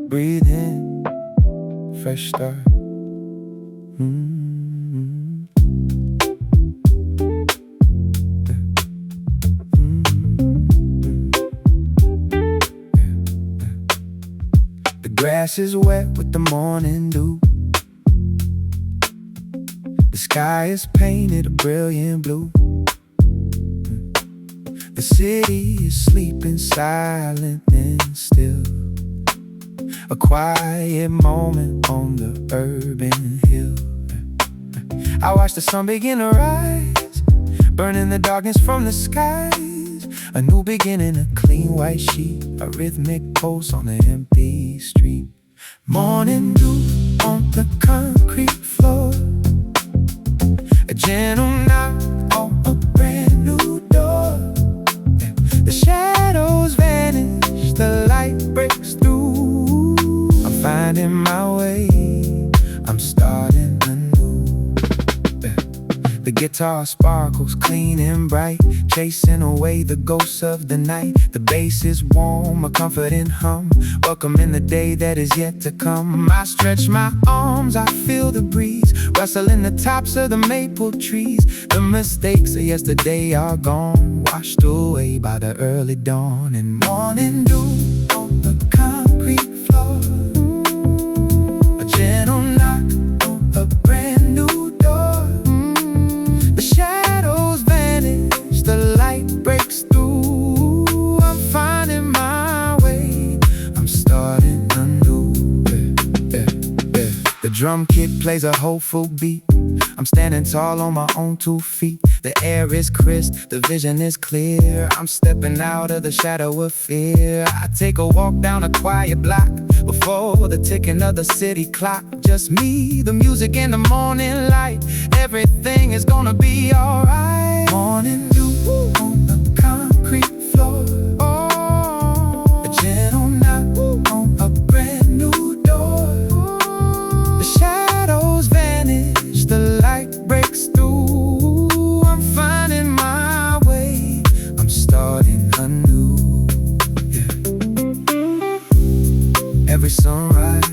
Breathe in, fresh start. The grass is wet with the morning dew. The sky is painted a brilliant blue. The city is sleeping silent and still, a quiet moment on the urban hill. I watch the sun begin to rise, burning the darkness from the skies. A new beginning, a clean white sheet, a rhythmic pulse on the empty street. Morning dew on the concrete floor, a gentle knock on a brand new door. The shadows vanish, the light breaks through. Finding my way, I'm starting anew. The guitar sparkles clean and bright, chasing away the ghosts of the night. The bass is warm, a comforting hum, welcoming the day that is yet to come. I stretch my arms, I feel the breeze rustling the tops of the maple trees. The mistakes of yesterday are gone, washed away by the early dawn. And morning dew on the concrete floor, gentle knock on a brand new door. The shadows vanish, the light breaks through. I'm finding my way, I'm starting anew. The drum kit plays a hopeful beat, I'm standing tall on my own 2 feet. The air is crisp, the vision is clear, I'm stepping out of the shadow of fear. I take a walk down a quiet block, before the ticking of the city clock. Just me, the music, and the morning light. Everything is gonna be alright. Morning dew on the concrete floor, a gentle knock on a brand new door. The shadows vanish, the light breaks through. I'm finding my way, I'm starting anew. Every sunrise,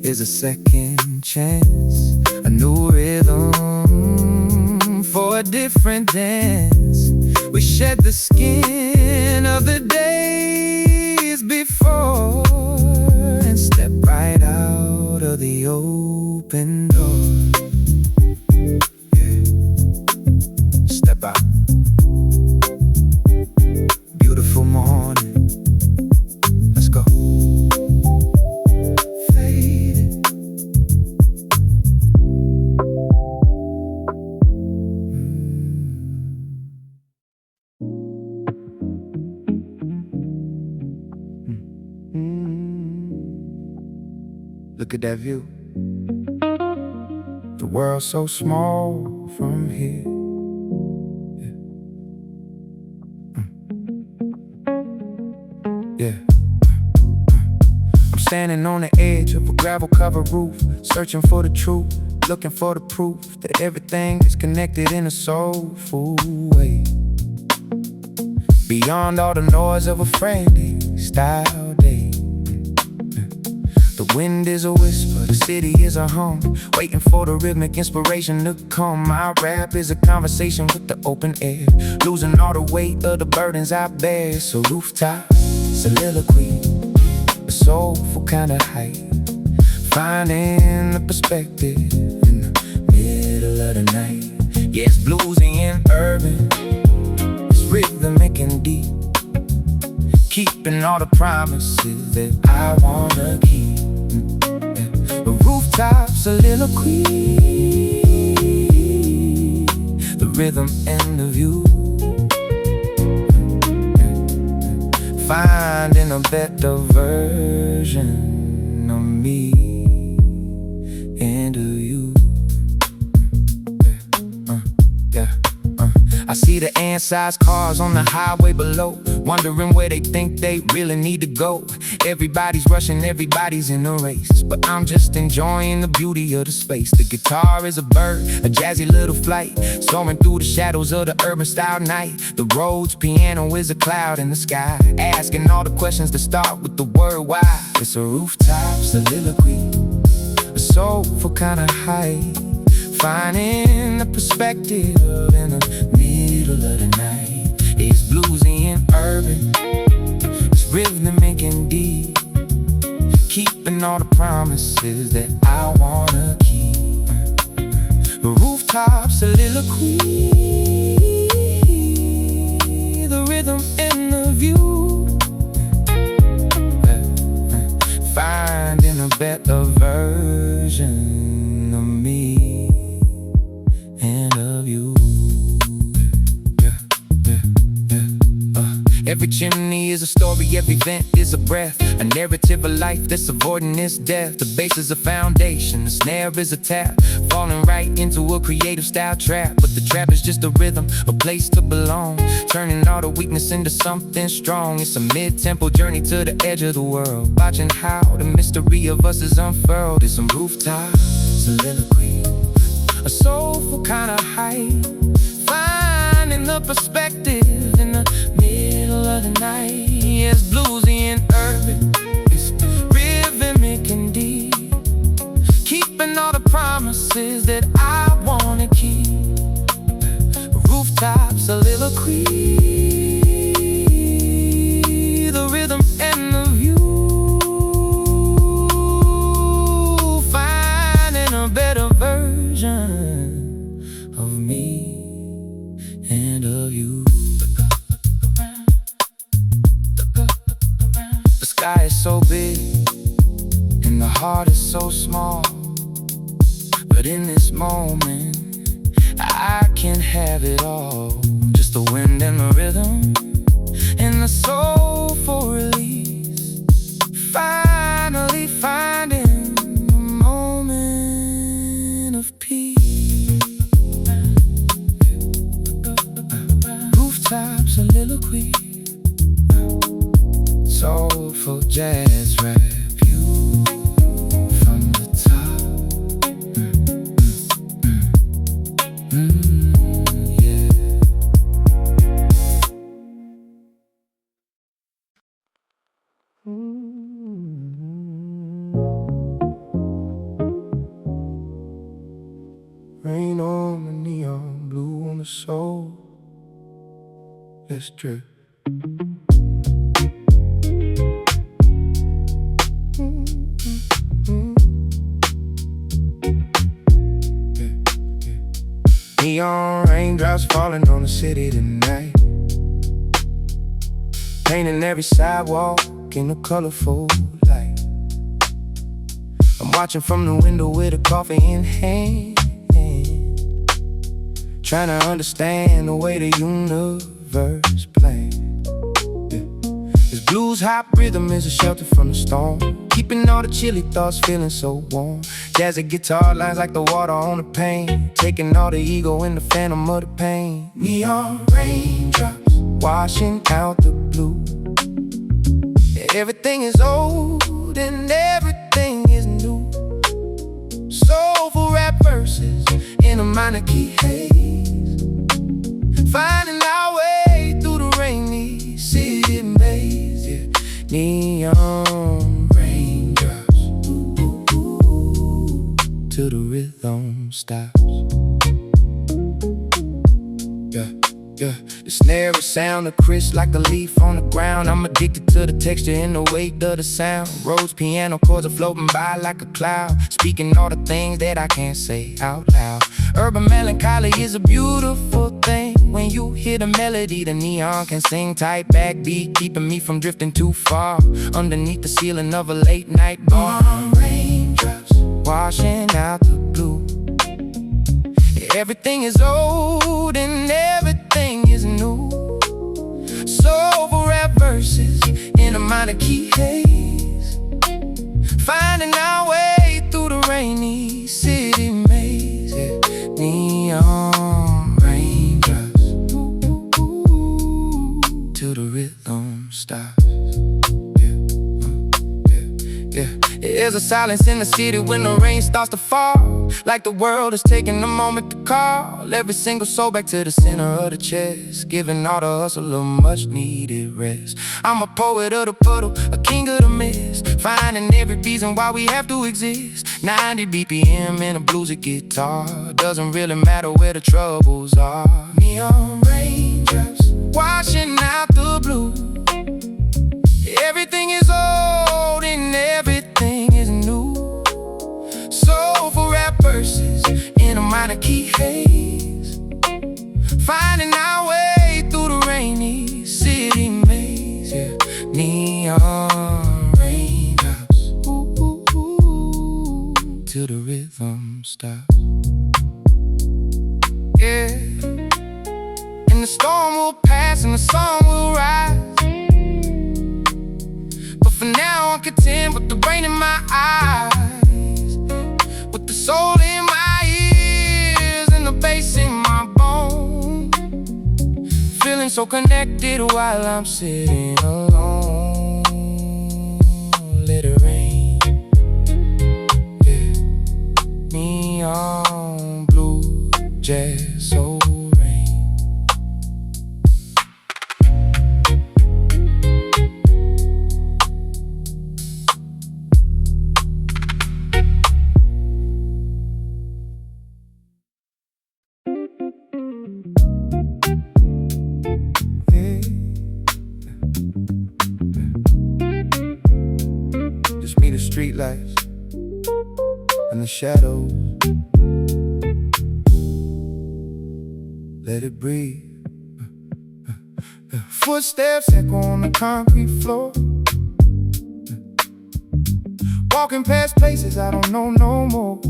is a second chance, a new rhythm for a different dance. We shed the skin of the days before and step right out of the open door. Yeah. Step out. Beautiful morning. Let's go. Faded. Look at that view. The world's so small from here. Yeah. I'm standing on the edge of a gravel-covered roof, searching for the truth, looking for the proof that everything is connected in a soulful way. Beyond all the noise of a Friday style day. The wind is a whisper, the city is a hum, waiting for the rhythmic inspiration to come. My rap is a conversation with the open air, losing all the weight of the burdens I bear. It's a rooftop soliloquy, a soulful kind of height, finding the perspective in the middle of the night. Yeah, it's bluesy and urban, it's rhythmic and deep, keeping all the promises that I wanna keep. The rooftop soliloquy, the rhythm and the view, finding a better version of me and of you. I see the ant-sized cars on the highway below, wondering where they think they really need to go. Everybody's rushing, everybody's in a race, but I'm just enjoying the beauty of the space. The guitar is a bird, a jazzy little flight, soaring through the shadows of the urban style night. The road's piano is a cloud in the sky, asking all the questions that start with the word why. It's a rooftop soliloquy, a soulful kind of height, finding the perspective in the middle of the night. It's bluesy and urban, it's rhythmic and deep, keeping all the promises that I wanna keep. The rooftop soliloquy, the rhythm and the view, finding a better version of me and of you. Every chimney is a story, every vent is a breath, a narrative of life that's avoiding its death. The bass is a foundation, the snare is a tap, falling right into a creative style trap. But the trap is just a rhythm, a place to belong, turning all the weakness into something strong. It's a mid-tempo journey to the edge of the world, watching how the mystery of us is unfurled. It's a rooftop soliloquy, a soulful kind of height, finding the perspective in the middle of the night. It's bluesy and urban, it's rhythmic and deep, keeping all the promises that I wanna keep. Rooftop soliloquy, the rhythm and the view, finding a better version of me and of you. The sky is so big and the heart is so small, but in this moment I can't have it all. Just the wind and the rhythm and the soulful release, finally finding a moment of peace. Rooftop soliloquy, soulful jazz rap, you from the top. Yeah. soul. Let's drift. Neon raindrops falling on the city tonight, painting every sidewalk in a colorful light. I'm watching from the window with a coffee in hand, trying to understand the way the universe plays. This blues hop rhythm is a shelter from the storm, keeping all the chilly thoughts feeling so warm. Jazzy guitar lines like the water on the pane, taking all the ego and the phantom of the pain. Neon raindrops washing out the blue. Everything is old and everything is new. Soulful rap verses in a minor key haze, finding our way through the rainy city maze. Yeah. Neon raindrops, till the rhythm stops. Yeah. The snare will sound a crisp like a leaf on the ground. I'm addicted to the texture and the weight of the sound. Rose piano chords are floating by like a cloud, speaking all the things that I can't say out loud. Urban melancholy is a beautiful thing. When you hear the melody, the neon can sing tight backbeat, keeping me from drifting too far underneath the ceiling of a late night bar. Raindrops washing out the blue. Everything is old and everything is new. Soulful rap verses in a minor key haze, finding our way through the rainy city maze. Yeah. Neon raindrops, till the rhythm stops. There's a silence in the city when the rain starts to fall, like the world is taking a moment to call every single soul back to the center of the chest, giving all the hustle a much needed rest. I'm a poet of the puddle, a king of the mist, finding every reason why we have to exist. 90 BPM and a bluesy guitar, doesn't really matter where the troubles are. Neon raindrops washing out the blue. Everything is old and everything is new. Soulful rap verses in a minor key haze, finding our way through the rainy city maze. Yeah. Neon raindrops, till the rhythm stops. Yeah. And the storm will pass and the sun will rise, for now I'm content with the rain in my eyes, with the soul in my ears and the bass in my bones, feeling so connected while I'm sitting alone. Let it rain. Yeah. Neon blue, jazz, soul. Street lights and the shadows, let it breathe. Footsteps echo on the concrete floor, walking past places I don't know no more.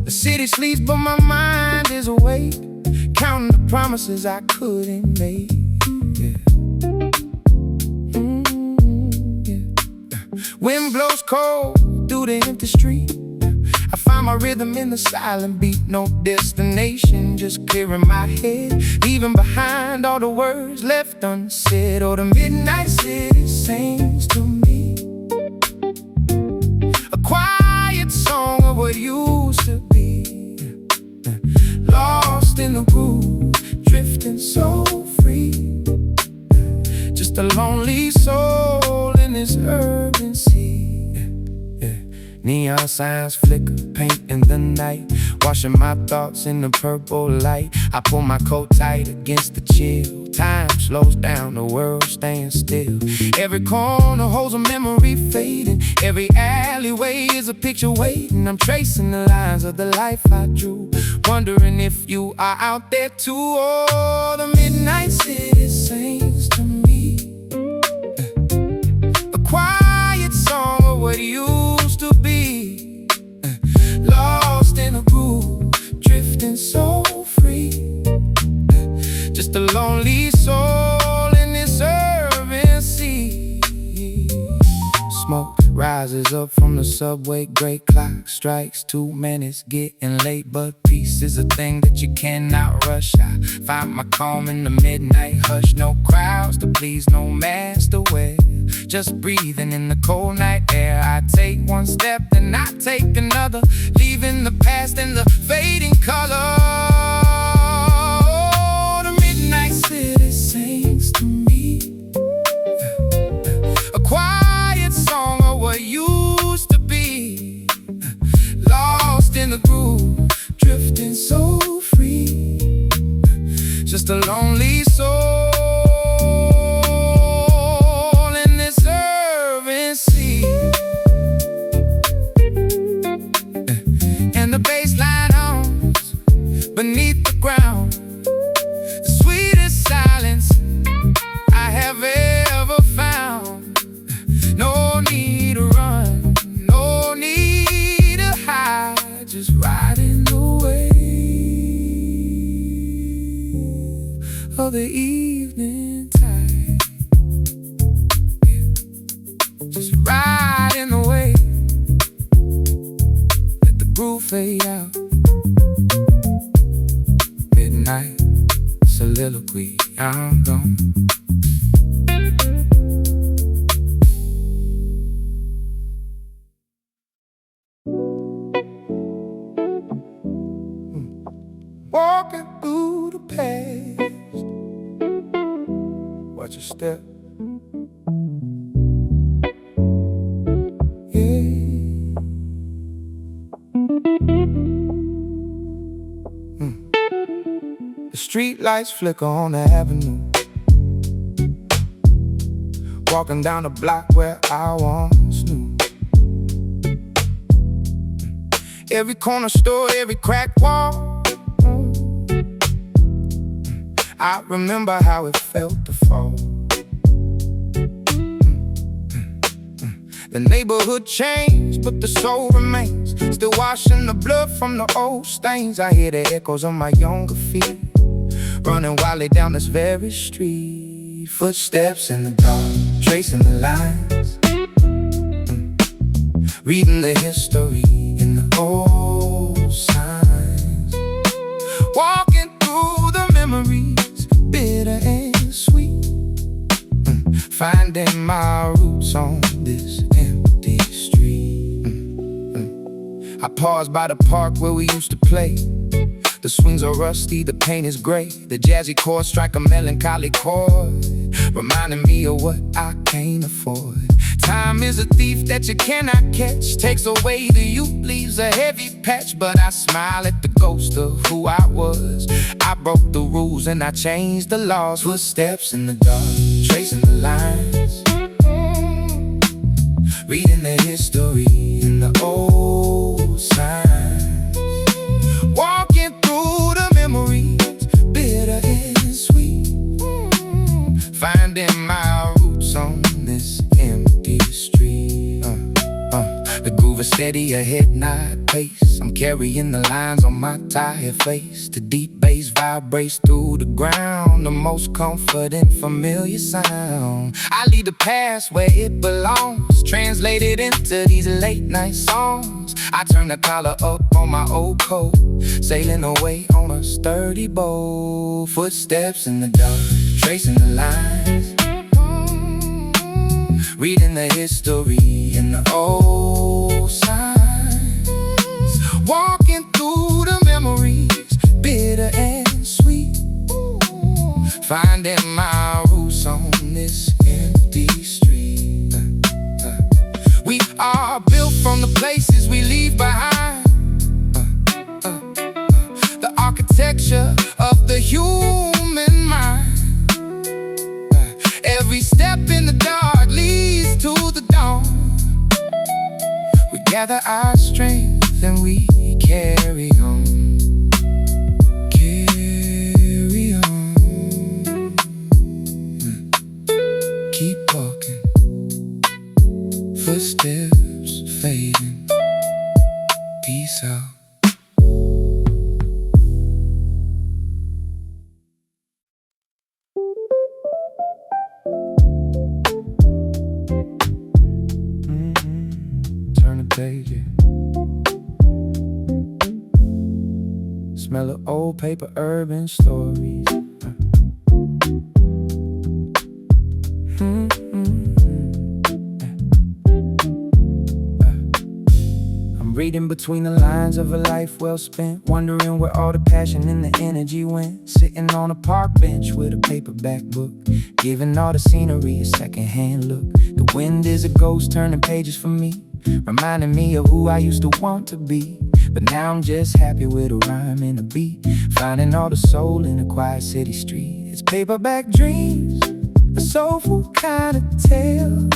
The city sleeps but my mind is awake, counting the promises I couldn't make. Wind blows cold through the empty street, I find my rhythm in the silent beat. No destination, just clearing my head, leaving behind all the words left unsaid. Oh, the midnight city sings to me a quiet song of what used to be, lost in the groove, drifting so free. Just a lonely soul in this urban sea. Neon signs flicker, paint in the night, washing my thoughts in the purple light. I pull my coat tight against the chill. Time slows down, the world stands still. Every corner holds a memory fading. Every alleyway is a picture waiting. I'm tracing the lines of the life I drew, wondering if you are out there too. Oh, the midnight city sings to me a quiet song of what used to be. Lost in a groove, drifting so free. Just a lonely soul in this urban sea. Smoke rises up from the subway, great clock strikes 2 minutes, getting late, but peace is a thing that you cannot rush. I find my calm in the midnight hush. No crowds to please, no mask to wear, just breathing in the cold night air. I take one step, then I take another, leaving the past in the fading color. Oh, the midnight city sings to me a quiet song of what used to be. Lost in the groove, drifting so free. Just a lonely soul in this urban sea. And the bass line hums beneath the ground, the sweetest silence I have ever found. No need to run, no need to hide, just riding the wave of the evening tide. Just riding the wave, let the groove fade out. Midnight soliloquy, I'm gone. Walking through the past, watch your step. The street lights flicker on the avenue, walking down the block where I once knew. Every corner store, every cracked wall, I remember how it felt to fall. The neighborhood changed, but the soul remains, still washing the blood from the old stains. I hear the echoes of my younger feet, running wildly down this very street. Footsteps in the dark, tracing the lines, reading the history in the old signs. Walking through the memories, bitter and sweet, finding my roots on this empty street. I pause by the park where we used to play. The swings are rusty, the paint is gray. The jazzy chords strike a melancholy chord, reminding me of what I can't afford. Time is a thief that you cannot catch, takes away the youth, leaves a heavy patch. But I smile at the ghost of who I was. I broke the rules and I changed the laws. Footsteps in the dark, tracing the lines, reading the history in the old signs. Walking through the memories, bitter and sweet, finding my roots on this empty street. The groove is steady, a head nod pace. I'm carrying the lines on my tired face. The deep bass vibrates through the ground, the most comforting, familiar sound. I leave the past where it belongs, translated into these late night songs. I turn the collar up on my old coat, sailing away on a sturdy boat. Footsteps in the dark, tracing the lines, reading the history in the old signs. Walking through the memories, bitter and sweet, finding my roots on this empty street. We are built from the places we leave behind. gather our strength and we carry on. Carry on. Keep walking. Footsteps fading. Peace out. Turn the page, yeah. Smell of old paper, urban stories. I'm reading between the lines of a life well spent, wondering where all the passion and the energy went. Sitting on a park bench with a paperback book, giving all the scenery a secondhand look. The wind is a ghost turning pages for me, reminding me of who I used to want to be. But now I'm just happy with a rhyme and a beat, finding all the soul in a quiet city street. It's paperback dreams, a soulful kind of tale,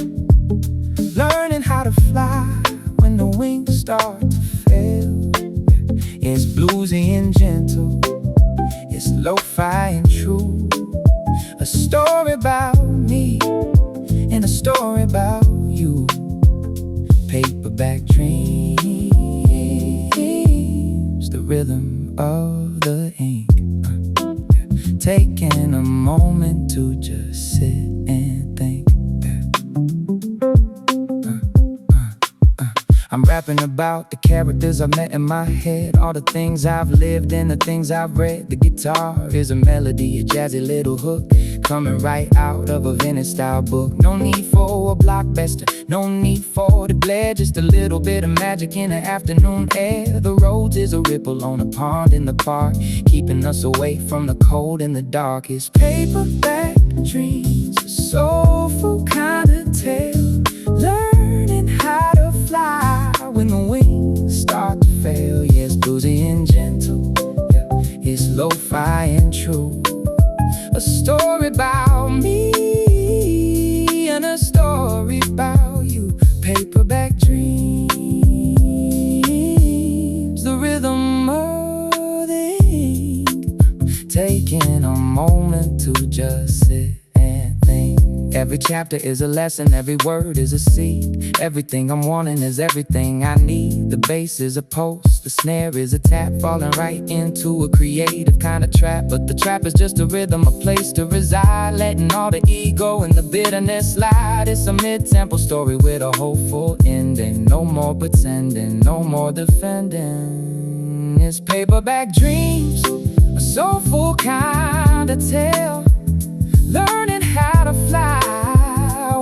learning how to fly when the wings start to fail. It's bluesy and gentle, it's lo-fi and true. A story about me and a story about you. Paperback dreams, the rhythm of the ink. Taking a moment to just sit and think. I'm rapping about the characters I've met in my head, all the things I've lived and the things I've read. The guitar is a melody, a jazzy little hook, coming right out of a vintage style book. No need for a blockbuster, no need for the glare, just a little bit of magic in the afternoon air. The roads is a ripple on a pond in the park, keeping us away from the cold and the dark. It's paperback dreams, a soulful kind of tale, learning how to fly when the wings start to fail. Yes, bluesy and gentle, yeah, it's lo-fi and true. A story about me and a story about you. Paperback dreams, the rhythm of the ink. Taking a moment to just sit and think. Every chapter is a lesson, every word is a seed. Everything I'm wanting is everything I need. The bass is a pulse, the snare is a tap, falling right into a creative kind of trap. But the trap is just a rhythm, a place to reside, letting all the ego and the bitterness slide. It's a mid-tempo story with a hopeful ending. No more pretending, no more defending. It's paperback dreams, a soulful kind of tale, learning how to fly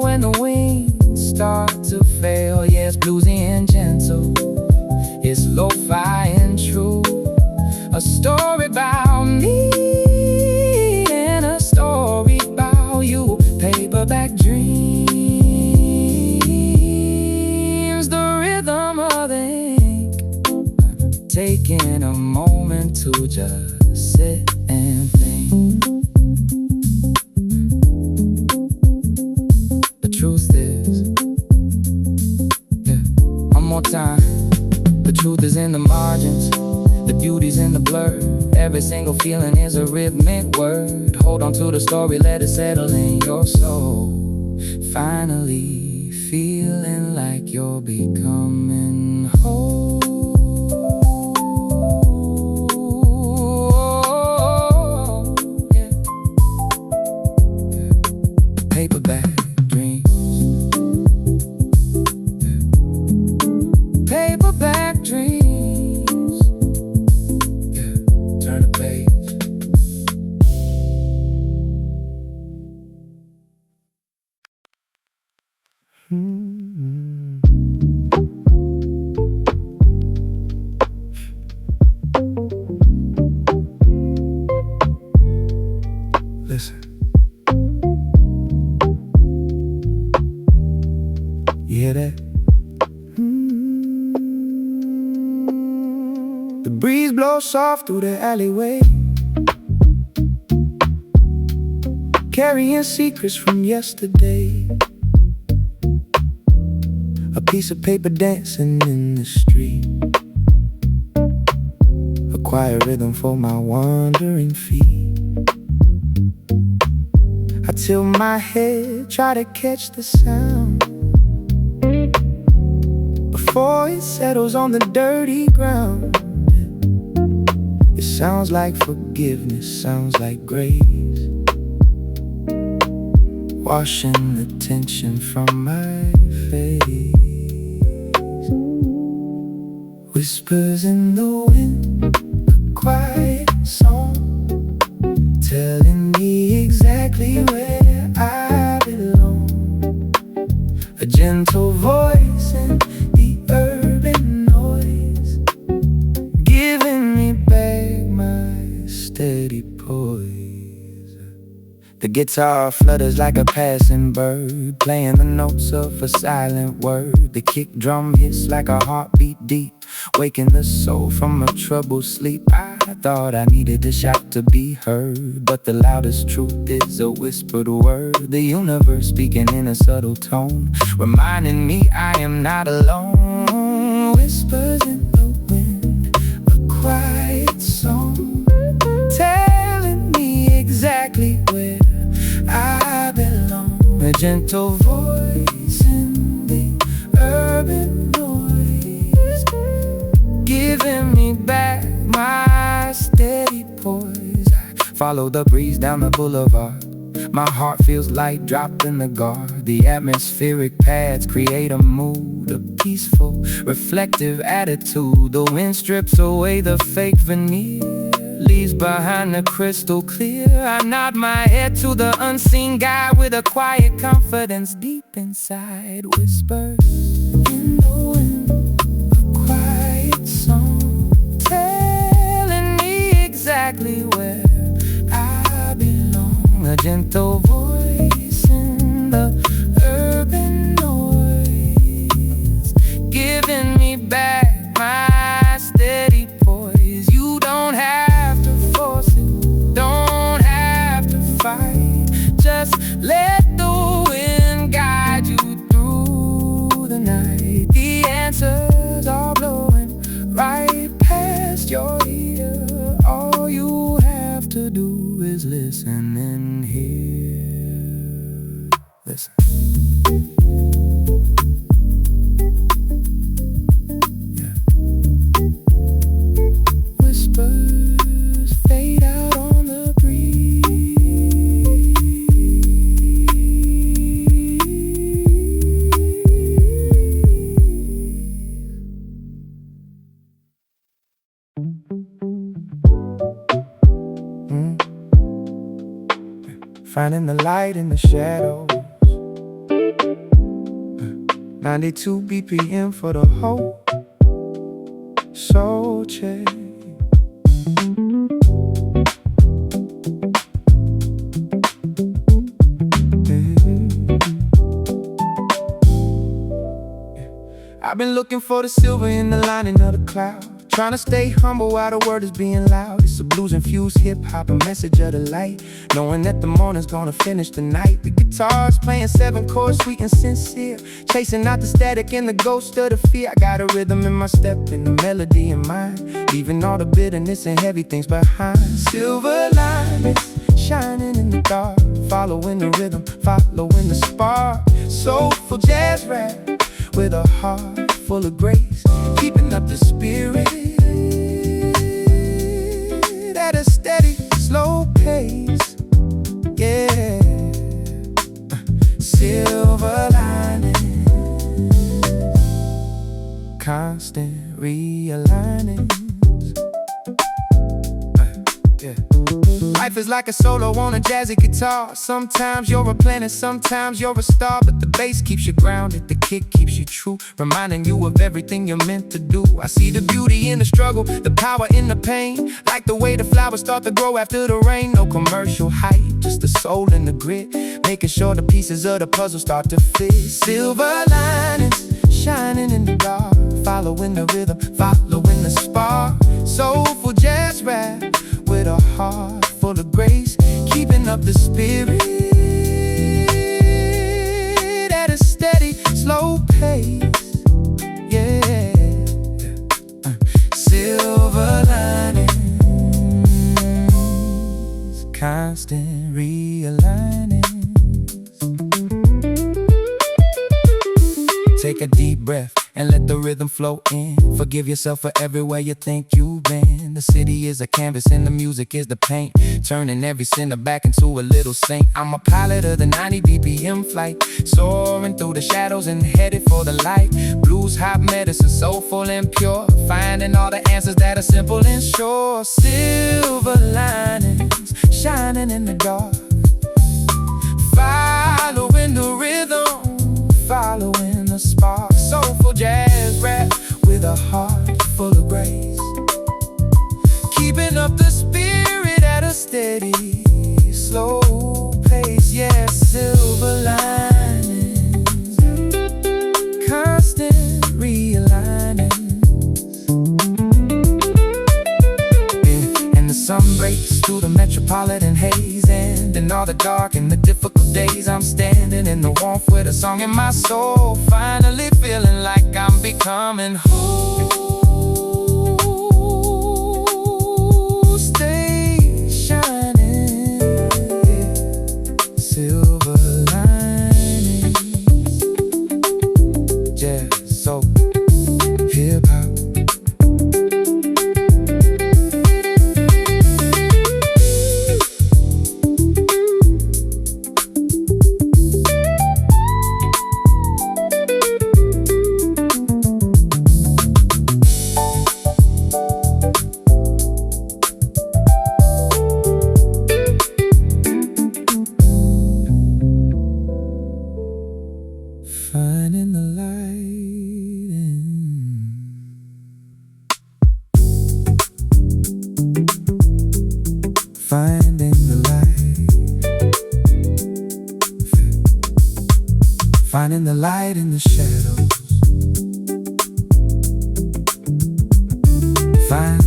when the wings start to fail. Yeah, it's bluesy and gentle, it's lo-fi and true. A story about me and a story about you. Paperback dreams, the rhythm of the ink. Taking a moment to just sit and think. Truth is, yeah, one more time. The truth is in the margins, the beauty's in the blur. Every single feeling is a rhythmic word. Hold on to the story, let it settle in your soul. Finally feeling like you're becoming whole. Yeah. Yeah. Paperback dreams, yeah, turn the page. Listen, you hear that? The breeze blows soft through the alleyway, carrying secrets from yesterday. A piece of paper dancing in the street. A quiet rhythm for my wandering feet. I tilt my head, try to catch the sound before it settles on the dirty ground. It sounds like forgiveness, sounds like grace, washing the tension from my face. Whispers in the wind, a quiet song, telling me exactly where I belong. A gentle voice in the urban noise, giving me back my steady poise. The guitar flutters like a passing bird, playing the notes of a silent word. The kick drum hits like a heartbeat deep, waking the soul from a troubled sleep. I thought I needed a shout to be heard, but the loudest truth is a whispered word. The universe speaking in a subtle tone, reminding me I am not alone. Whispers in the wind, a quiet song, telling me exactly where I belong. A gentle voice in the urban noise, giving me back my steady poise. I follow the breeze down the boulevard. My heart feels light, dropped in the guard. The atmospheric paths create a mood, a peaceful, reflective attitude. The wind strips away the fake veneer, leaves behind the crystal clear. I nod my head to the unseen guide with a quiet confidence deep inside. Whispers in the wind, a quiet song, telling me exactly where I belong. A gentle voice in the urban noise, giving me back my steady poise. You don't have to force it, don't have to fight. Just let the wind guide you through the night. The answers are blowing right past your ear. All you have to do is listen and hear. Listen. Whispers fade out on the breeze. Finding the light in the shadows. 92 BPM for the whole soul check. I've been looking for the silver in the lining of the cloud, trying to stay humble while the word is being loud. It's a blues-infused hip-hop, a message of the light, knowing that the morning's gonna finish the night. The guitar's playing 7 chords, sweet and sincere, chasing out the static and the ghost of the fear. I got a rhythm in my step and the melody in mind, leaving all the bitterness and heavy things behind. Silver linings shining in the dark, following the rhythm, following the spark. Soulful jazz rap with a heart full of grace, keeping up the spirit at a steady, slow pace. Yeah, silver lining, constant realigning. Yeah. Life is like a solo on a jazzy guitar. Sometimes you're a planet, sometimes you're a star, but the bass keeps you grounded, the kick keeps you true, reminding you of everything you're meant to do. I see the beauty in the struggle, the power in the pain, like the way the flowers start to grow after the rain. No commercial hype, just the soul and the grit, making sure the pieces of the puzzle start to fit. Silver linings shining in the dark, following the rhythm, following the spark. Soulful jazz rap with a heart full of grace, keeping up the spirit at a steady, slow pace. take a deep breath and let the rhythm flow in. Forgive yourself for everywhere you think you've been. The city is a canvas and the music is the paint, turning every sinner back into a little saint. I'm a pilot of the 90 BPM flight, soaring through the shadows and headed for the light. Blues, hot medicine, soulful and pure, finding all the answers that are simple and sure. Silver linings shining in the dark, following the rhythm, following the spark. Soulful jazz rap with a heart full of grace, keeping up the spirit at a steady, slow pace. Yeah, silver linings, constant realigning. Yeah, and the sun breaks through the metropolitan haze, and in all the dark and the difficult days, I'm standing in the warmth with a song in my soul, finally feeling like I'm becoming whole. Stay shining, yeah. Silver linings, jazz, soul, hip-hop. Finding the light finding the light, finding the light in the shadows, finding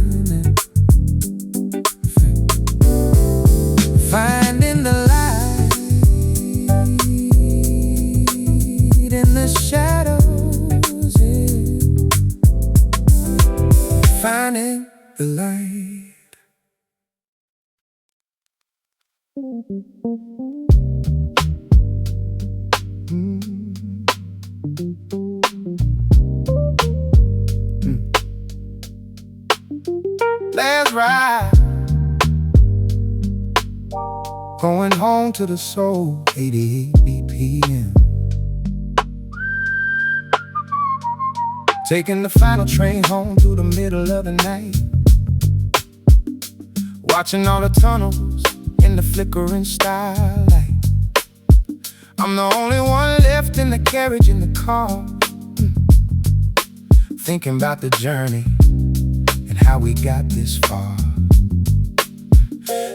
the light in the shadows, yeah. Finding the light. Let's ride, going home to the soul, 88 BPM. Taking the final train home through the middle of the night, watching all the tunnels in the flickering starlight. I'm the only one left in the carriage in the car, thinking about the journey and how we got this far.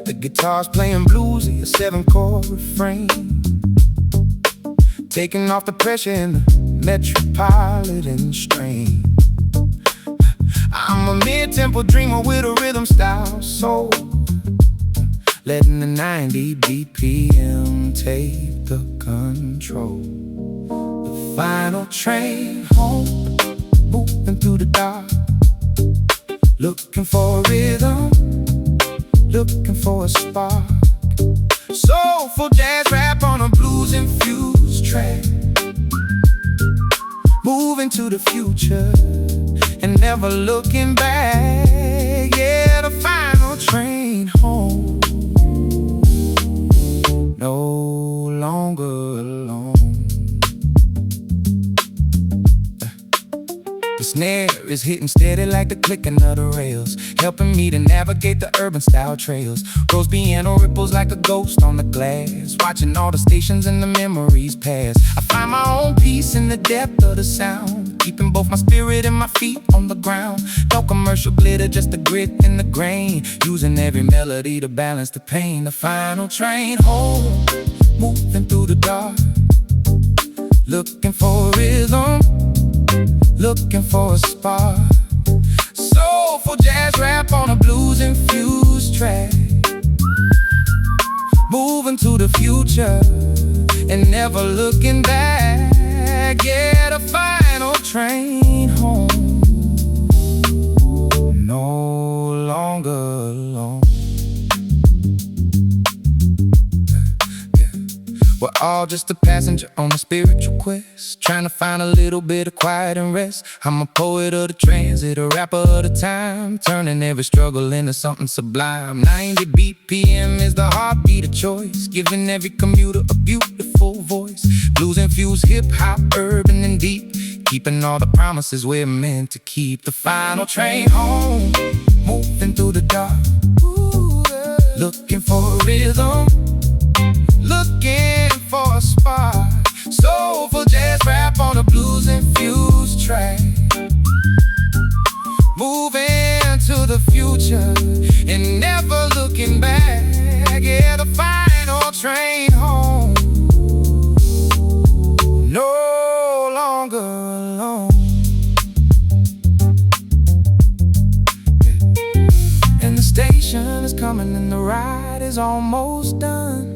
The guitar's playing bluesy, a 7-chord refrain, taking off the pressure in the metropolitan strain. I'm a mid-tempo dreamer with a rhythm style soul, letting the 90 BPM take the control. The final train home, moving through the dark, looking for a rhythm, looking for a spark. Soulful jazz rap on a blues-infused track, moving to the future and never looking back. Yeah, the final train home, no longer alone. The snare is hitting steady like the clicking of the rails, helping me to navigate the urban style trails. Rose piano ripples like a ghost on the glass, watching all the stations and the memories pass. I find my own peace in the depth of the sound, keeping both my spirit and my feet on the ground. No commercial glitter, just the grit and the grain, using every melody to balance the pain. The final train home, moving through the dark, looking for a rhythm, looking for a spark. Soulful jazz rap on a blues-infused track, moving to the future and never looking back. Yeah, the final train home, no longer alone. We're all just a passenger on a spiritual quest, trying to find a little bit of quiet and rest. I'm a poet of the transit, a rapper of the time, turning every struggle into something sublime. 90 BPM is the heartbeat of choice, giving every commuter a beautiful voice. Blues infused hip-hop, urban and deep, keeping all the promises we're meant to keep. The final train home, moving through the dark, looking for a rhythm, looking for a spark. Soulful jazz rap on a blues infused track, moving to the future and never looking back. Yeah, the final train home, no longer alone. And the station is coming and the ride is almost done.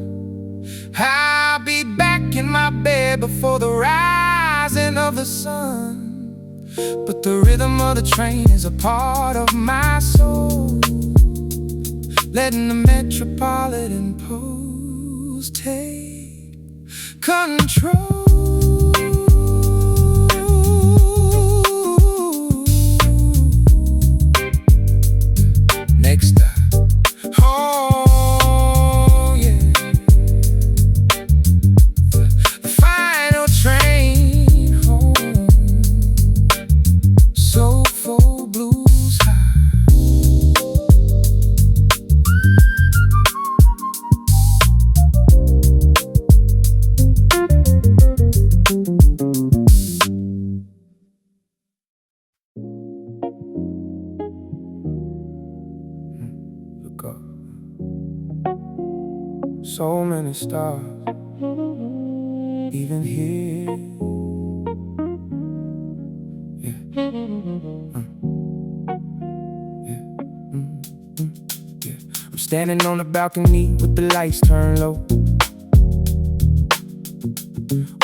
I'll be back in my bed before the rising of the sun, but the rhythm of the train is a part of my soul, letting the Metropolitan Post take control. Next stop, oh yeah, the final train home. Soulful blues high. Look up, so many stars, even here. Yeah. Yeah. I'm standing on the balcony with the lights turned low,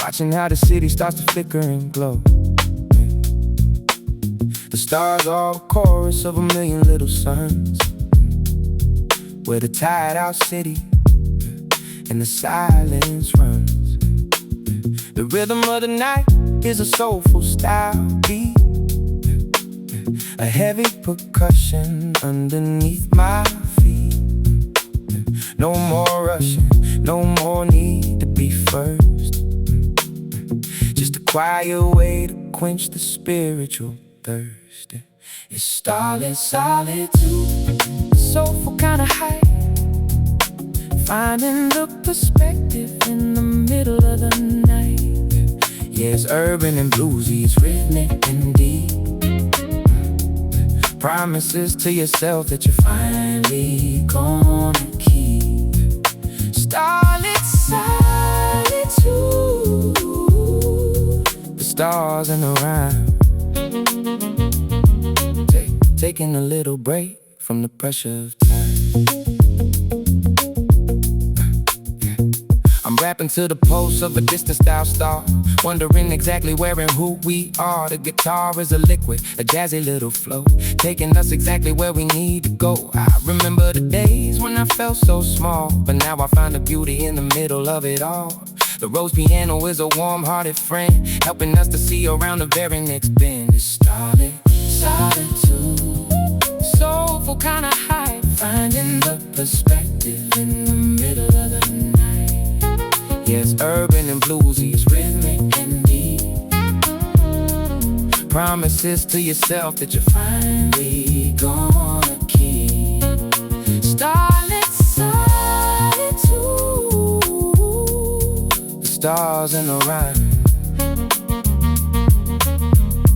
watching how the city starts to flicker and glow. The stars are a chorus of a million little suns, where the tired out city and the silence runs. The rhythm of the night is a soulful style beat, a heavy percussion underneath my feet. No more rushing, no more need to be first, just a quiet way to quench the spiritual thirst. It's starlit solitude, a soulful kind of high, finding the perspective in the middle of the night. Yeah, it's urban and bluesy, it's rhythmic and deep, promises to yourself that you're finally gonna keep. Starlit solitude, the stars and the rhyme, taking a little break from the pressure of time. I'm rapping to the pulse of a distant style star, wondering exactly where and who we are. The guitar is a liquid, a jazzy little flow, taking us exactly where we need to go. I remember the days when I felt so small, but now I find the beauty in the middle of it all. The rose piano is a warm-hearted friend, helping us to see around the very next bend. It's starlit solitude, soulful kind of high, finding the perspective in the middle of the night. Yes, urban and bluesy, it's rhythmic and deep, promises to yourself that you're finally gonna keep. Starlit solitude, the stars and the rhyme,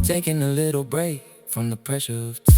taking a little break from the pressure of time.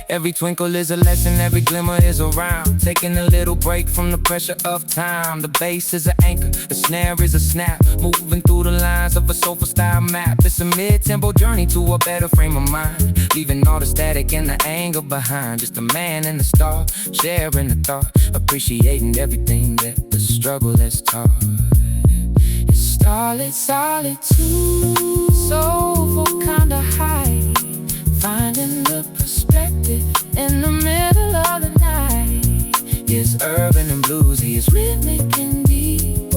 Every twinkle is a lesson, every glimmer is a rhyme, taking a little break from the pressure of time. The bass is an anchor, the snare is a snap, moving through the lines of a soulful style map. It's a mid-tempo journey to a better frame of mind, leaving all the static and the anger behind. Just a man and the star, sharing the thought, appreciating everything that the struggle has taught. It's starlit solitude, soulful kinda high, finding in the middle of the night. It's urban and bluesy, it's rhythmic and deep.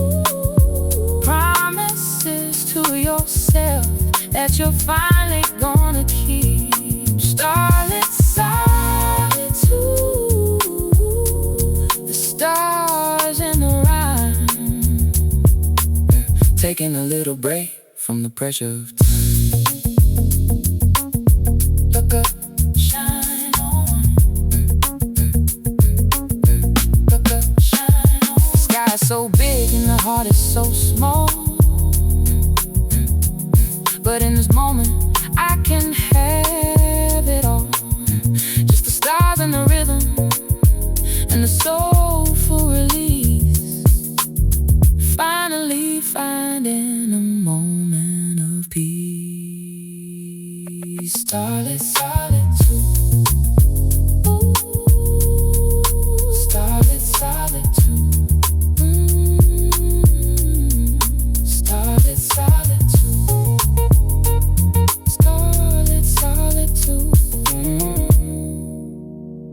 Promises to yourself that you're finally gonna keep. Starlit solitude, the stars in the rhyme, taking a little break from the pressure of time. Look up, shine on. Look up, shine on. The sky is so big and the heart is so small, but in this moment I can have it all. Just the stars and the rhythm and the soulful release. Finally finding a moment of peace. Starlit solitude. Ooh, starlit solitude. Starlit solitude. Starlit solitude.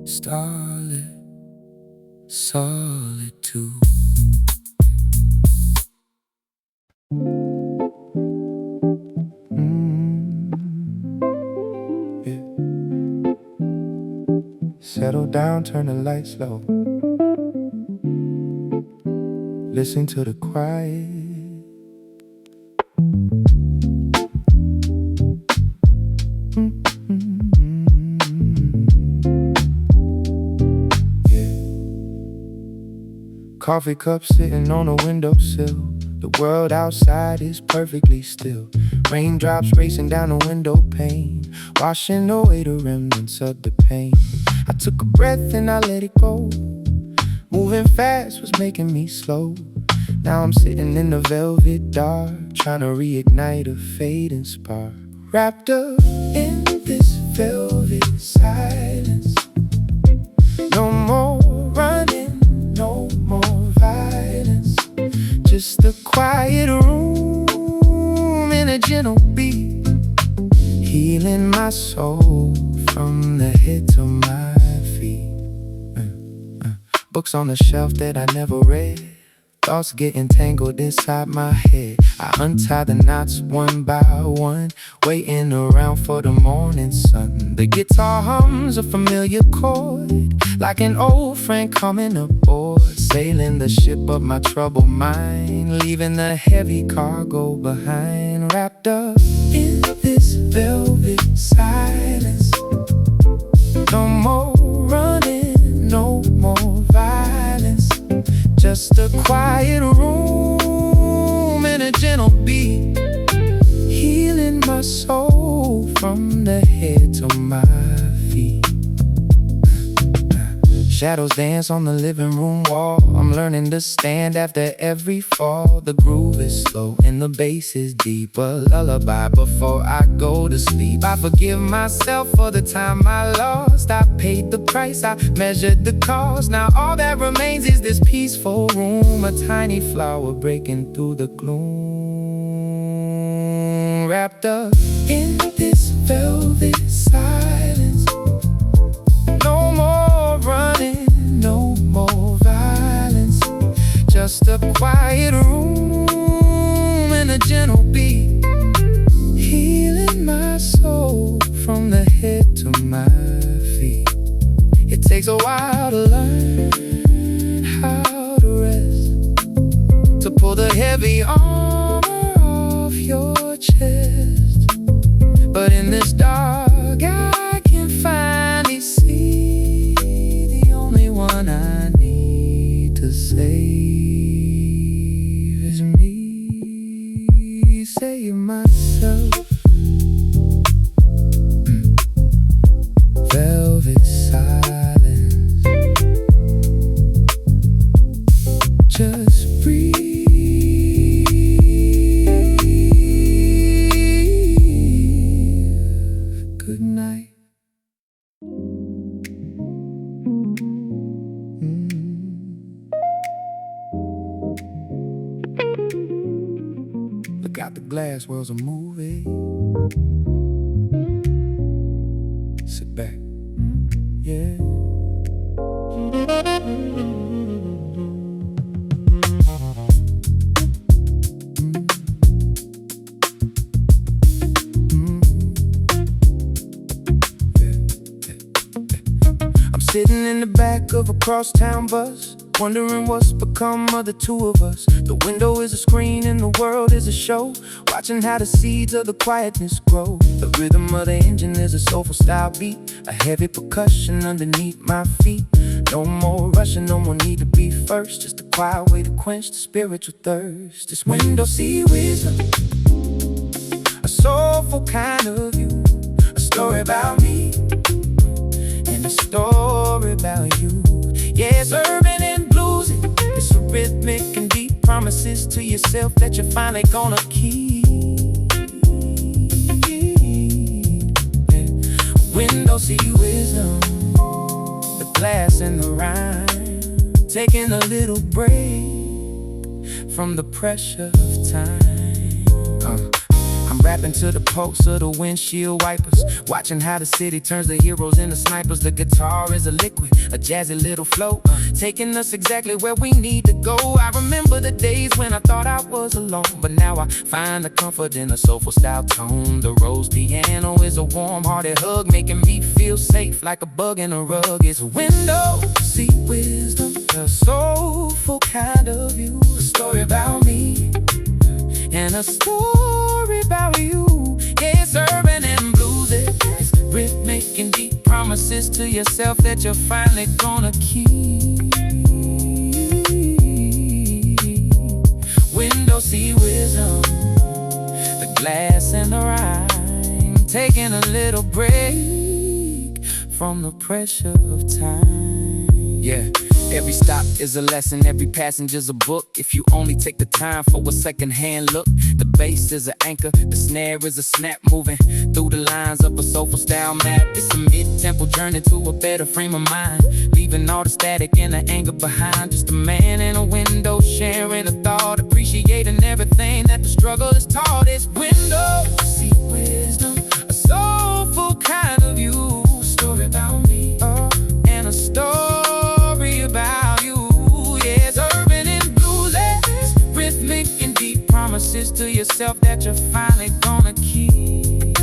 Starlit solitude. Yeah. Settle down, turn the lights low. Listen to the quiet. Coffee cup sitting on a windowsill. The world outside is perfectly still. Raindrops racing down the window pane, washing away the remnants of the pain. I took a breath and I let it go. Moving fast was making me slow. Now I'm sitting in the velvet dark, trying to reignite a fading spark. Wrapped up in this velvet silence. No more running, no more violence. Just a quiet room and a gentle beat, healing my soul from the head to my feet. Books on the shelf that I never read, thoughts getting tangled inside my head. I untie the knots one by one, waiting around for the morning sun. The guitar hums a familiar chord, like an old friend coming aboard. Sailing the ship of my troubled mind, leaving the heavy cargo behind. Wrapped up in this velvet silence. No more running, no more violence. Just a quiet room and a gentle beat, healing my soul from the head to my feet. Shadows dance on the living room wall. I'm learning to stand after every fall. The groove is slow and the bass is deep, a lullaby before I go to sleep. I forgive myself for the time I lost. I paid the price, I measured the cost. Now all that remains is this peaceful room, a tiny flower breaking through the gloom. Wrapped up in this velvet silence. No more running, no more violence. Just a quiet room and a gentle beat, healing my soul from the head to my feet. It takes a while to learn how to rest, to pull the heavy armor off your chest. But in this dark, I can finally see the only one I need to save is me. Save myself. Velvet silence. Just breathe. Good night. Look out the glass, world's a movie. Sit back, yeah. I'm sitting in the back of a crosstown bus, wondering what's become of the two of us. The window is a screen and the world is a show, watching how the seeds of the quietness grow. The rhythm of the engine is a soulful style beat, a heavy percussion underneath my feet. No more rushing, no more need to be first, just a quiet way to quench the spiritual thirst. This window see wisdom, a soulful kind of view, a story about me and a story about you. Yeah, it's urban and bluesy, it's a rhythmic and deep promises to yourself that you're finally gonna keep. Yeah. Window see wisdom, the glass and the rhyme, taking a little break from the pressure of time. I'm rapping to the pulse of the windshield wipers, watching how the city turns the heroes into snipers. The guitar is a liquid, a jazzy little flow, taking us exactly where we need to go. I remember the days when I thought I was alone, but now I find the comfort in a soulful style tone. The rose piano is a warm-hearted hug, making me feel safe like a bug in a rug. It's a window, see wisdom, a soulful kind of view, a story about me and a story about you. Yeah, it's urban and bluesy, it's rhythmic and deep promises to yourself that you're finally gonna keep. Window see wisdom, the glass and the rhyme, taking a little break from the pressure of time. Yeah. Every stop is a lesson, every passenger's a book. If you only take the time for a second-hand look. The bass is an anchor, the snare is a snap, moving through the lines of a soulful style map. It's a mid-tempo journey to a better frame of mind, leaving all the static and the anger behind. Just a man in a window sharing a thought, appreciating everything that the struggle has taught. It's window, see wisdom, a soulful kind of view, a story about me and a story about you. Yeah, it's urban and bluesy, rhythmic and deep promises to yourself that you're finally gonna keep.